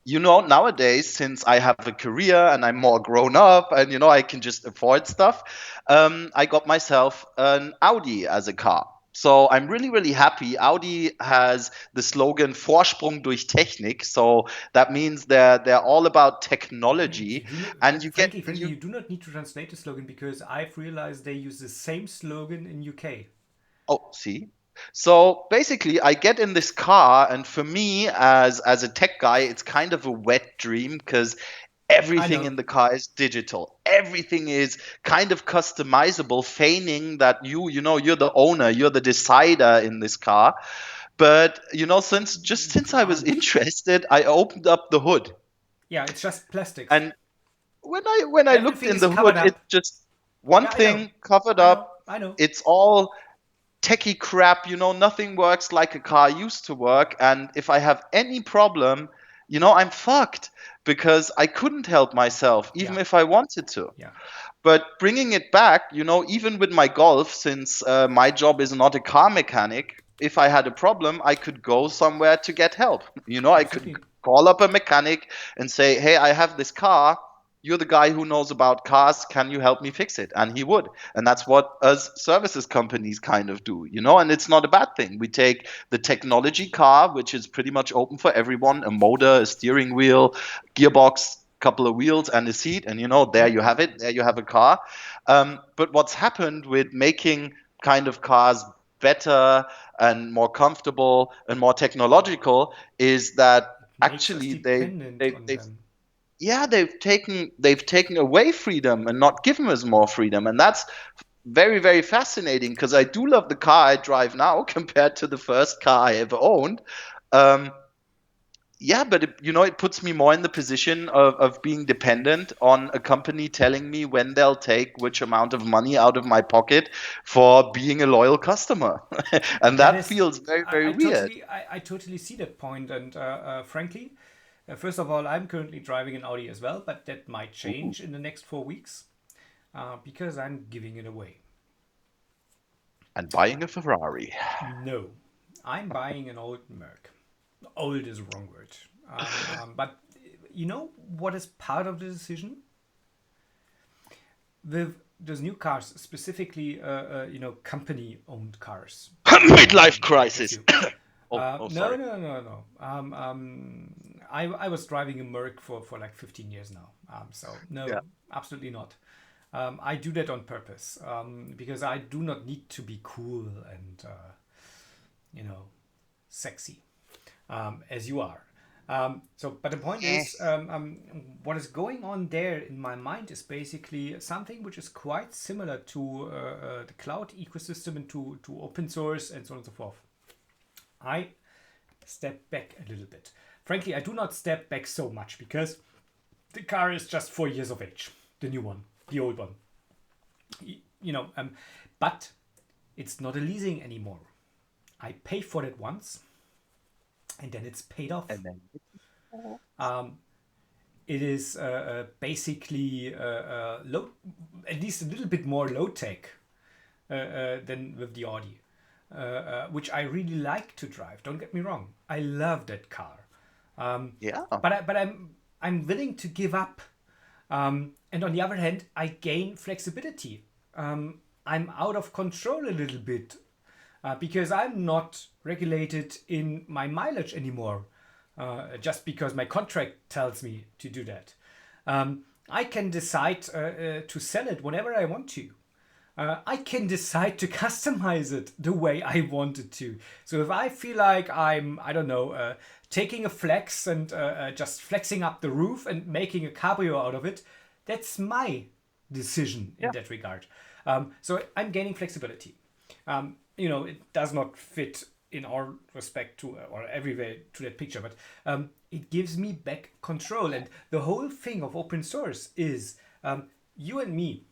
Nowadays, since I have a career and I'm more grown up and I can just afford stuff, I got myself an Audi as a car. So I'm really, really happy. Audi has the slogan Vorsprung durch Technik. So that means they're all about technology. You do not need to translate the slogan because I've realized they use the same slogan in UK. Oh, see? So basically, I get in this car, and for me, as a tech guy, it's kind of a wet dream because I Everything know. in the car is digital. Everything is kind of customizable, feigning that you're the owner, you're the decider in this car. But since You I was aren't. interested, I opened up the hood. Yeah, it's just plastics. And when I looked Everything in is the covered hood, it's up. just one Yeah, I know. thing covered I up. know. I know. It's all techie crap. Nothing works like a car used to work. And if I have any problem, I'm fucked because I couldn't help myself, even Yeah. if I wanted to. Yeah. But bringing it back, even with my golf, since my job is not a car mechanic, if I had a problem, I could go somewhere to get help. I could Absolutely. call up a mechanic and say, hey, I have this car. You're the guy who knows about cars. Can you help me fix it? And he would. And that's what us services companies kind of do, and it's not a bad thing. We take the technology car, which is pretty much open for everyone, a motor, a steering wheel, gearbox, couple of wheels and a seat, and there Yeah. you have it. There you have a car. But what's happened with making kind of cars better and more comfortable and more technological is that Makes us actually dependent on they've them. yeah they've taken away freedom and not given us more freedom, and that's very, very fascinating because I do love the car I drive now compared to the first car I ever owned. um, yeah, but it puts me more in the position of being dependent on a company telling me when they'll take which amount of money out of my pocket for being a loyal customer. And That that is, feels very, very weird. I totally see that point. And frankly, first of all, I'm currently driving an Audi as well, but that might Ooh. change in the next 4 weeks because I'm giving it away. And buying a Ferrari. No, I'm buying an old Merc. Old is the wrong word. But you know what is part of the decision? With those new cars, specifically, company-owned cars. Midlife Bless crisis. you. Oh, No, sorry. no, no, no. I was driving a Merc for like 15 years now. So Yeah. no, absolutely not. I do that on purpose because I do not need to be cool and you know sexy as you are. But the point Eh. is, what is going on there in my mind is basically something which is quite similar to the cloud ecosystem and to open source and so on and so forth. I step back a little bit. Frankly, I do not step back so much because the car is just 4 years of age, the new one, the old one. But it's not a leasing anymore. I pay for it once, and then it's paid off. And then It is basically low, at least a little bit more low tech than with the Audi, which I really like to drive. Don't get me wrong, I love that car, yeah. but I'm willing to give up. And on the other hand, I gain flexibility. I'm out of control a little bit because I'm not regulated in my mileage anymore, just because my contract tells me to do that. I can decide to sell it whenever I want to. I can decide to customize it the way I want it to. So if I feel like I don't know, taking a flex and just flexing up the roof and making a cabrio out of it, that's my decision in Yeah. that regard. So I'm gaining flexibility. It does not fit in all respect to or everywhere to that picture, but it gives me back control. And the whole thing of open source is you and me,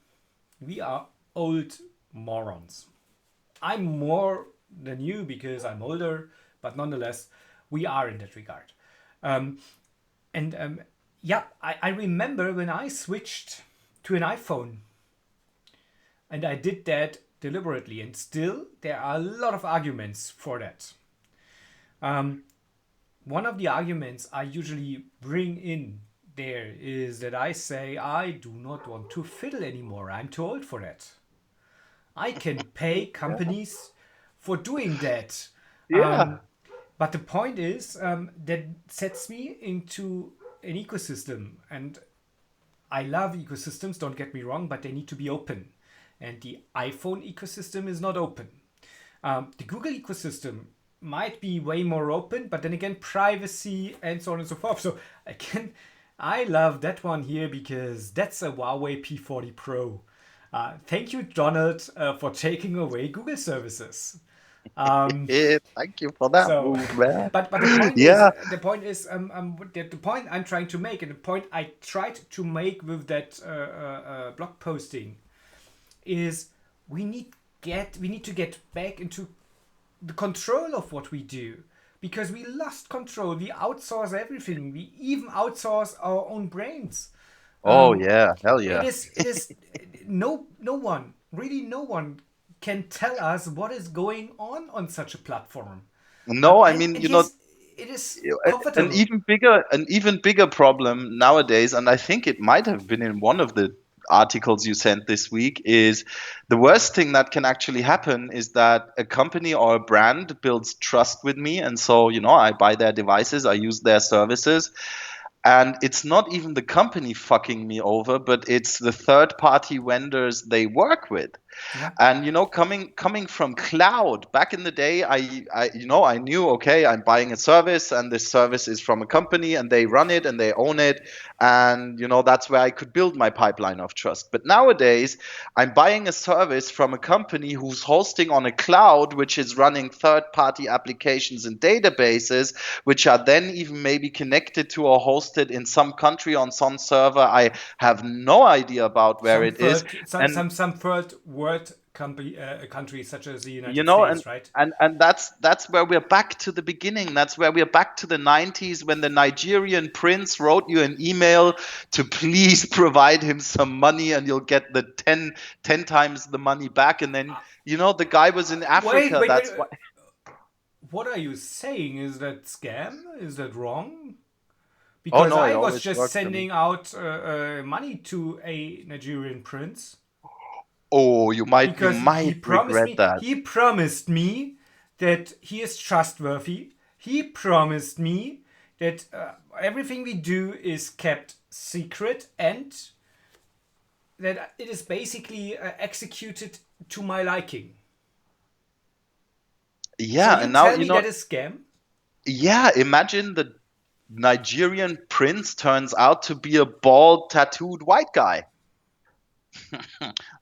we are old morons. I'm more than you because I'm older, but nonetheless, we are in that regard. And yeah, I remember when I switched to an iPhone, and I did that deliberately, and still there are a lot of arguments for that. One of the arguments I usually bring in there is that I say I do not want to fiddle anymore. I'm too old for that. I can pay companies for doing that. Yeah. But the point is that sets me into an ecosystem. And I love ecosystems, don't get me wrong, but they need to be open. And the iPhone ecosystem is not open. The Google ecosystem might be way more open, but then again, privacy and so on and so forth. So again, I love that one here because that's a Huawei P40 Pro. Thank you, Donald, for taking away Google services. Um, Thank you for that so, move, man. but the point is, Yeah. the point I'm trying to make, and the point I tried to make with that blog posting is we need to get back into the control of what we do because we lost control. We outsource everything. We even outsource our own brains. Oh Um, yeah, hell it yeah. is it is no one, really no one can tell us what is going on such a platform. No, I And mean, yes, it is an comfortable. even bigger problem nowadays, and I think it might have been in one of the articles you sent this week, is the worst thing that can actually happen is that a company or a brand builds trust with me, and so I buy their devices, I use their services, and it's not even the company fucking me over, but it's the third party vendors they work with. Yeah. And coming from cloud back in the day, I knew, okay, I'm buying a service and this service is from a company and they run it and they own it, and that's where I could build my pipeline of trust. But nowadays I'm buying a service from a company who's hosting on a cloud, which is running third party applications and databases, which are then even maybe connected to or hosted in some country on some server I have no idea about where Some it is. third And some third world countries such as the you United know and States, right? and and that's where we're back to the beginning. That's where we're back to the 90s, when the Nigerian prince wrote you an email to please provide him some money and you'll get the 10 times the money back. And then the guy was in Wait, Africa. wait, wait. That's why. What are you saying? Is that scam? Is that wrong? Oh Because no, it I was always just worked for me. sending out money to a Nigerian prince Oh, you might you because he might promised regret me that. he promised me that he is trustworthy. He promised me that everything we do is kept secret and that it is basically executed to my liking. So Yeah, you and now tell me that is scam? yeah, imagine the Nigerian prince turns out to be a bald tattooed white guy.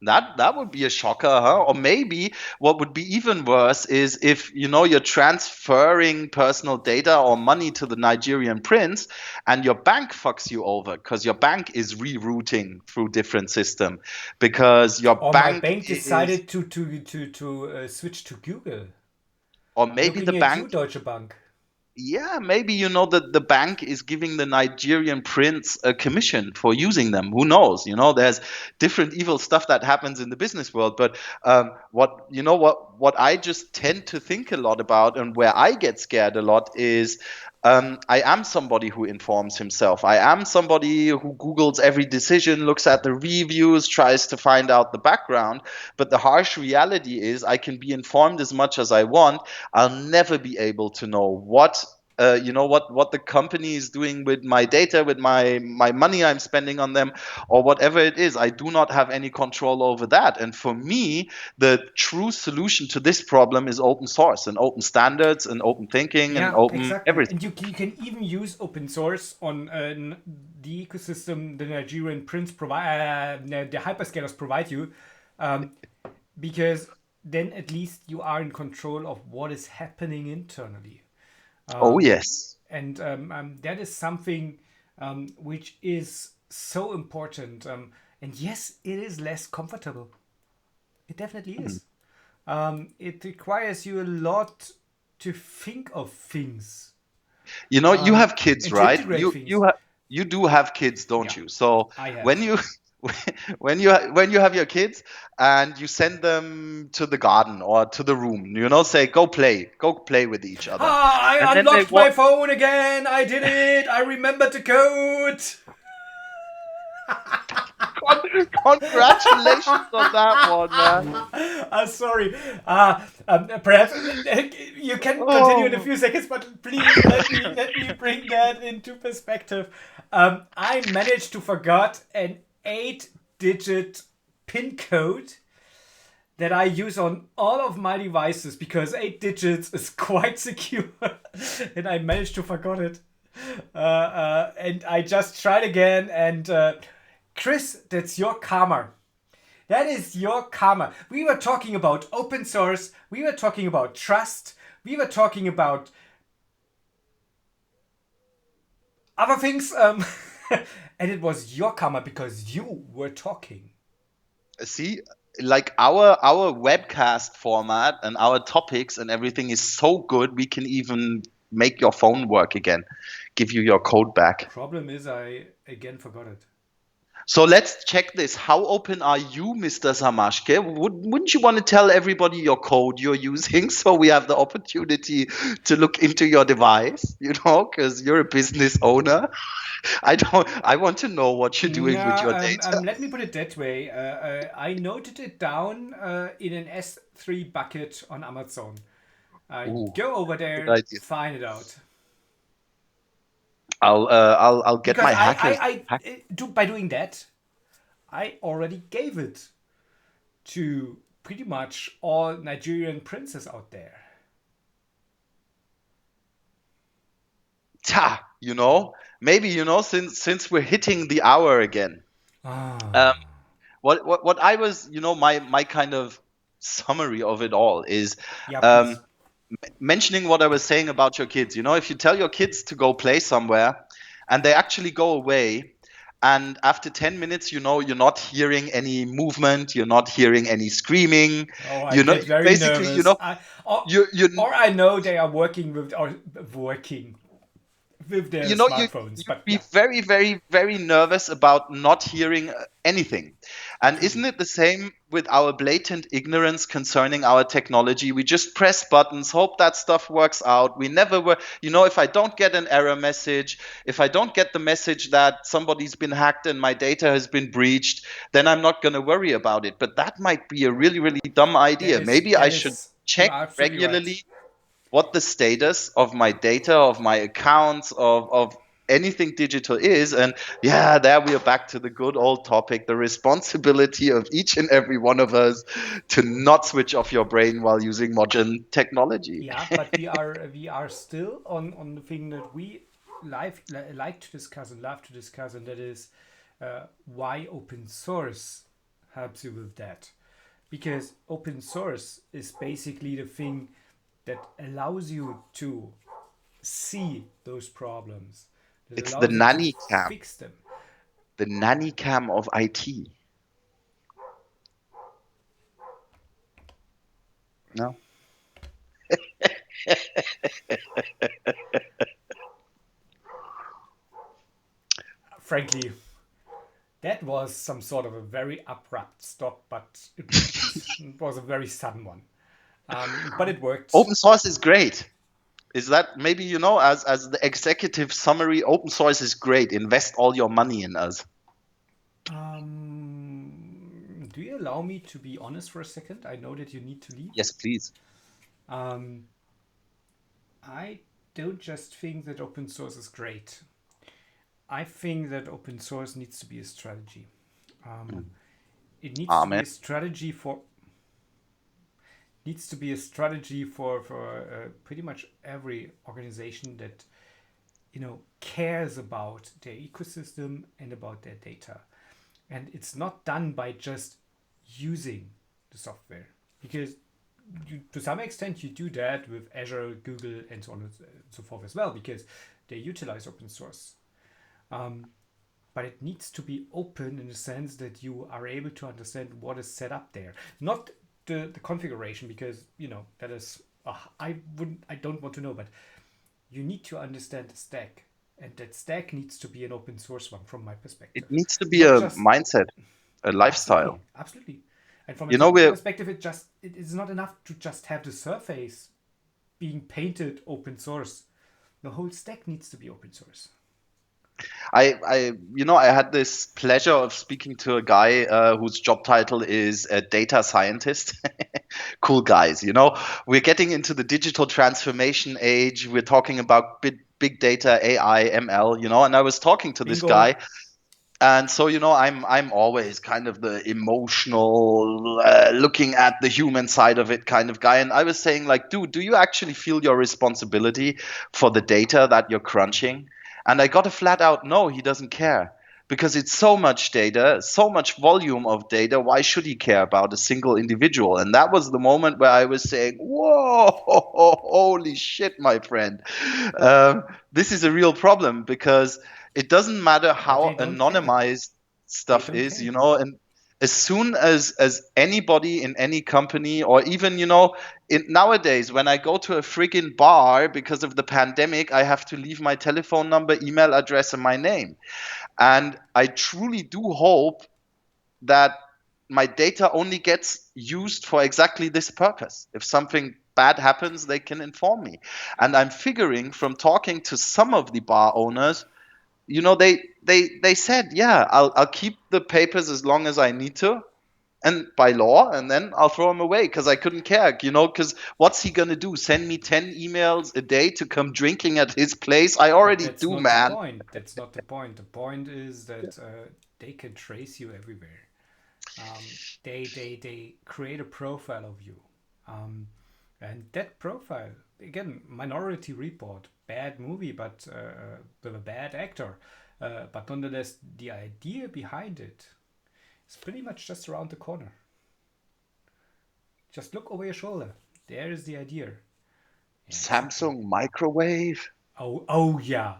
That would be a shocker, huh? Or maybe what would be even worse is if you're transferring personal data or money to the Nigerian prince and your bank fucks you over because your bank is rerouting through different system because your Or my bank bank is, decided to switch to Google, or maybe the looking at you, bank. Deutsche Bank. Yeah, maybe that the bank is giving the Nigerian prince a commission for using them. Who knows? There's different evil stuff that happens in the business world. But what I just tend to think a lot about, and where I get scared a lot, is I am somebody who informs himself. I am somebody who Googles every decision, looks at the reviews, tries to find out the background. But the harsh reality is, I can be informed as much as I want. I'll never be able to know what the company is doing with my data, with my money I'm spending on them, or whatever it is. I do not have any control over that. And for me, the true solution to this problem is open source and open standards and open thinking and Yeah, open exactly. everything. And you can even use open source on the ecosystem the Nigerian prince provide, the hyperscalers provide you, um, because then at least you are in control of what is happening internally. Oh Um, yes. and that is something which is so important. And yes, it is less comfortable. It definitely Mhm. is. It requires you a lot to think of things You have kids, and to right? integrate You things. have you do have kids, don't Yeah, you? So I when have. you when you have your kids and you send them to the garden or to the room, say go play with each other, Ah, and I then they unlocked walk. my phone again. I did it. I remembered the code. Congratulations on that one, man. Sorry. Perhaps you can continue in a Oh, few seconds, but please let me bring that into perspective. I managed to forget an 8-digit PIN code that I use on all of my devices because 8 digits is quite secure, and I managed to forget it. And I just tried again. And Chris, that's your karma. That is your karma. We were talking about open source. We were talking about trust. We were talking about other things. And it was your karma because you were talking. See, like our webcast format and our topics and everything is so good, we can even make your phone work again, give you your code back. Problem is, I again forgot it. So let's check this. How open are you, Mr. Samaschke? Wouldn't you want to tell everybody your code you're using so we have the opportunity to look into your device, because you're a business owner. I want to know what you're doing with your data. Let me put it that way. I noted it down in an S3 bucket on Amazon. Ooh, Go over good there, idea. find it out. I'll get Because my hackers. by doing that, I already gave it to pretty much all Nigerian princes out there. Maybe since we're hitting the hour again. Ah. Um, what I was, my kind of summary of it all is Yeah, um, please. mentioning what I was saying about your kids. If you tell your kids to go play somewhere and they actually go away, and after 10 minutes, you're not hearing any movement, you're not hearing any screaming, Oh, I get you very basically, nervous. Or I know they are working with their you smartphones, but be yeah. very, very, very nervous about not hearing anything. And isn't Absolutely. it the same with our blatant ignorance concerning our technology? We just press buttons, hope that stuff works out. We never were, if I don't get an error message, if I don't get the message that somebody's been hacked and my data has been breached, then I'm not going to worry about it. But that might be a really, really dumb idea. Maybe I should You check are absolutely right. regularly what the status of my data, of my accounts, of anything digital is. And yeah, there we are back to the good old topic, the responsibility of each and every one of us to not switch off your brain while using modern technology. Yeah, but we are still on the thing that we like to discuss and love to discuss, and that is why open source helps you with that. Because open source is basically the thing that allows you to see those problems, that It's the allows you to nanny cam, fix them. the nanny cam of IT. No? Frankly, that was some sort of a very abrupt stop, but it was a very sudden one. But it worked. Open source is great. Is that maybe, as the executive summary, open source is great. Invest all your money in us. Do you allow me to be honest for a second? I know that you need to leave. Yes, please. Um, I don't just think that open source is great. I think that open source needs to be a strategy. Um, it Amen. needs to be a strategy for pretty much every organization that cares about their ecosystem and about their data. And it's not done by just using the software, because to some extent you do that with Azure, Google, and so on and so forth as well, because they utilize open source. But it needs to be open in the sense that you are able to understand what is set up there, not the configuration, because that is I don't want to know, but you need to understand the stack, and that stack needs to be an open source one from my It perspective. needs to be Not a just mindset, a absolutely, lifestyle. absolutely. And from a You know, technical we're perspective, it is not enough to just have the surface being painted open source. The whole stack needs to be open source. I had this pleasure of speaking to a guy whose job title is a data scientist. Cool guys, we're getting into the digital transformation age. We're talking about big data, AI, ML, and I was talking to this Bingo. guy. And so, I'm always kind of the emotional, looking at the human side of it kind of guy. And I was saying, like, dude, do you actually feel your responsibility for the data that you're crunching? And I got a flat out no, he doesn't care. Because it's so much data, so much volume of data. Why should he care about a single individual? And that was the moment where I was saying, whoa, holy shit, my friend. This is a real problem because it doesn't matter But how they don't care. anonymized They stuff don't is, care. and as soon as anybody in any company, or even nowadays when I go to a friggin' bar because of the pandemic, I have to leave my telephone number, email address, and my name. And I truly do hope that my data only gets used for exactly this purpose. If something bad happens, they can inform me. And I'm figuring from talking to some of the bar owners, they said, yeah, I'll keep the papers as long as I need to, and by law, and then I'll throw them away because I couldn't care, because what's he gonna do? Send me 10 emails a day to come drinking at his place? I But already that's do, not the man. point. That's not the point. The point is that they can trace you everywhere. They create a profile of you, and that profile, again, Minority Report, bad movie, but with a bad actor, but nonetheless, the idea behind it is pretty much just around the corner. Just look over your shoulder. There is the idea. Samsung microwave? Oh yeah.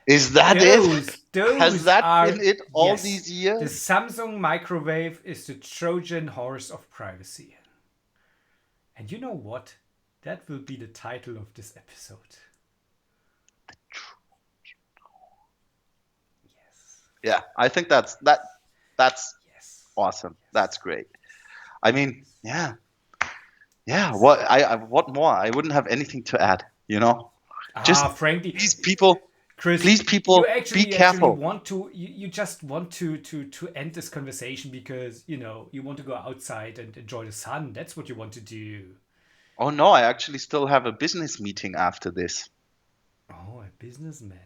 Is that it? Has Those that been are, it all yes. these The years? Samsung microwave is the Trojan horse of privacy. And you know what? That will be the title of this episode. Yes. Yeah, I think that's Yes. awesome. Yes. That's great. I mean, Yes. yeah, yeah. Yes. What more? I wouldn't have anything to add. Just Frankly, please, people, Chris, please, you people, be actually careful. want to you just want to end this conversation because you want to go outside and enjoy the sun. That's what you want to do. Oh no, I actually still have a business meeting after this. Oh, a businessman.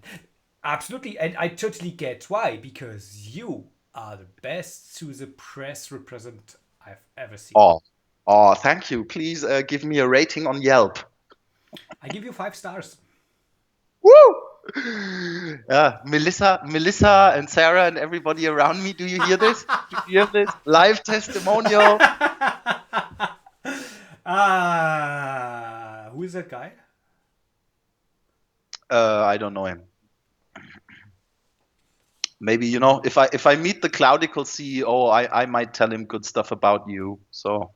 Absolutely, and I totally get why, because you are the best SUSE press representative I've ever seen. Oh, oh, thank you. Please give me a rating on Yelp. I give you 5 stars. Woo! Yeah, Melissa, and Sarah, and everybody around me. Do you hear this? Do you hear this? Live testimonial. Who is that guy? I don't know him. Maybe if I meet the Cloudical CEO, I might tell him good stuff about you. So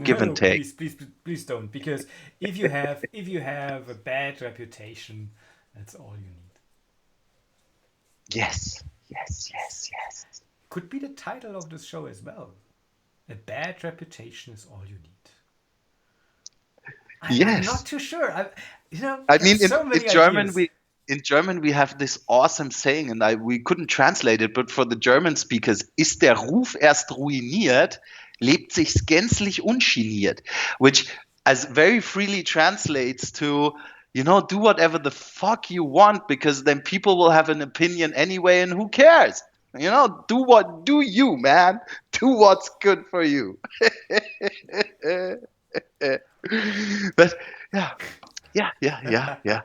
give and No, take. please don't, because if you have a bad reputation, that's all you need. Yes, yes, yes, yes. Could be the title of this show as well. A bad reputation is all you need. I'm not Yes. too sure. I There are mean, so many ideas. In German we have this awesome saying, and we couldn't translate it, but for the German speakers, ist der Ruf erst ruiniert, lebt sich's gänzlich ungeniert, which as very freely translates to, do whatever the fuck you want, because then people will have an opinion anyway, and who cares? Do you, man? Do what's good for you. But yeah, yeah.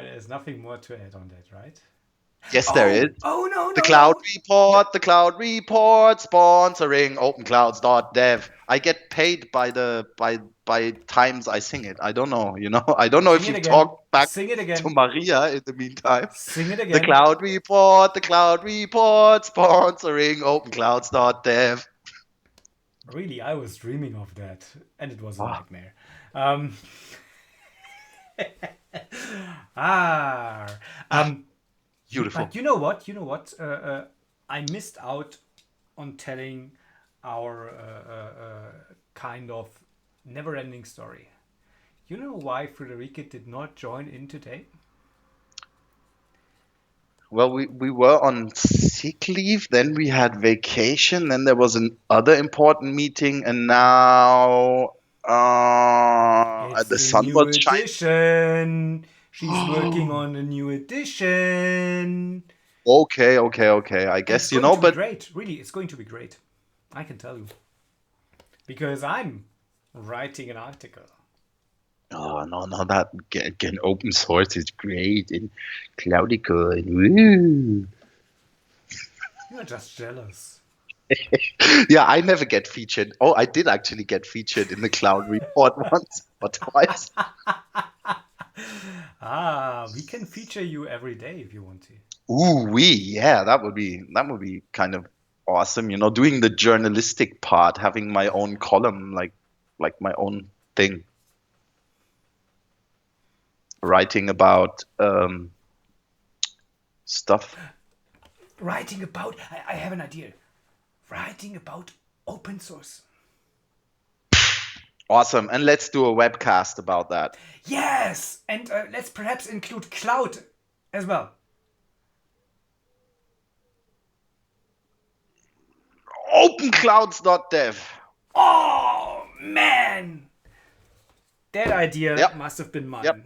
There's nothing more to add on that, right? Yes, there is. Oh no, The no, Cloud no. Report, the Cloud Report, sponsoring open.clouds.dev. I get paid by times I sing it. I don't know, I don't know if Sing it you've again. talked back Sing it to again. Maria in the meantime. Sing it The again. Cloud Report, sponsoring openclouds.dev. Really, I was dreaming of that, and it was a Ah, nightmare. Um, ah, um, beautiful. but you know what? You know what? I missed out on telling our kind of never-ending story. You know why Friederike did not join in today? Well, we were on sick leave, then we had vacation, then there was another important meeting, and now It's the a sun new was edition. She's working shining. on a new edition. Okay. I And it's guess, going to be but great. Really, it's going to be great. I can tell you. Because I'm writing an article. Oh no, that again, open source is great in Cloudica. Woo. You're just jealous. Yeah, I never get featured. Oh, I did actually get featured in the cloud report once or twice. We can feature you every day if you want to. Ooh, yeah, that would be kind of awesome. Doing the journalistic part, having my own column, like my own thing, writing about stuff. Writing about, I have an idea. Writing about open source. Awesome, and let's do a webcast about that. Yes, and let's perhaps include cloud as well. open.clouds.dev. Oh man, that idea Yep, must have been yep, mine. yep.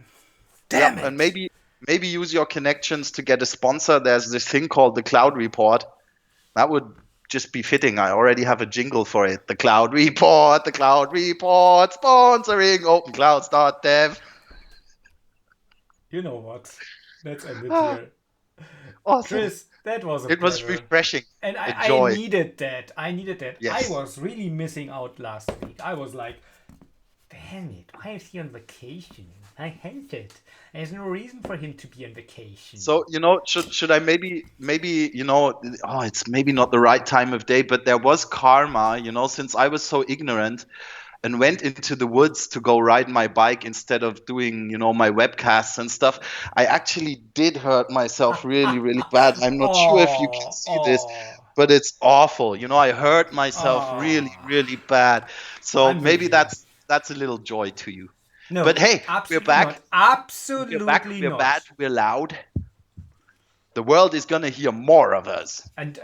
Damn And it! maybe use your connections to get a sponsor. There's this thing called the Cloud Report. That would just be fitting. I already have a jingle for it. The Cloud Report, sponsoring openclouds.dev. You know what? Let's end it Ah, here. awesome. Chris, that was a It was pleasure. refreshing. And A I joy. needed that. I needed that. I Yes. was really missing out last week. I was like, damn it, why is he on vacation? I hate it. There's no reason for him to be on vacation. So, should I maybe, oh, it's maybe not the right time of day, but there was karma, since I was so ignorant and went into the woods to go ride my bike instead of doing, my webcasts and stuff. I actually did hurt myself really, really bad. I'm not sure if you can Oh, see this, oh, but it's awful. I hurt myself really, oh. really bad. So I'm with maybe you. that's a little joy to you. But No, hey, we're absolutely back. not. We're back. Absolutely We're bad. not. We're loud. The world is gonna hear more of us. And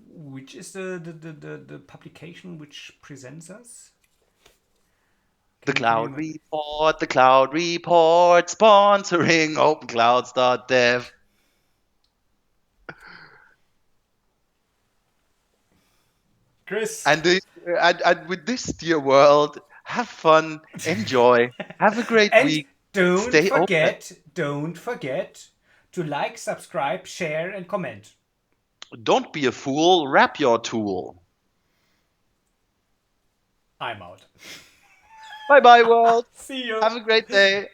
which is the publication which presents us? The Can you Cloud remember? Report, sponsoring openclouds.dev. Chris. And with this, dear world, have fun, enjoy, have a great And week, stay open. don't forget to like, subscribe, share, and comment. Don't be a fool, wrap your tool. I'm out. Bye bye, world. See you. Have a great day.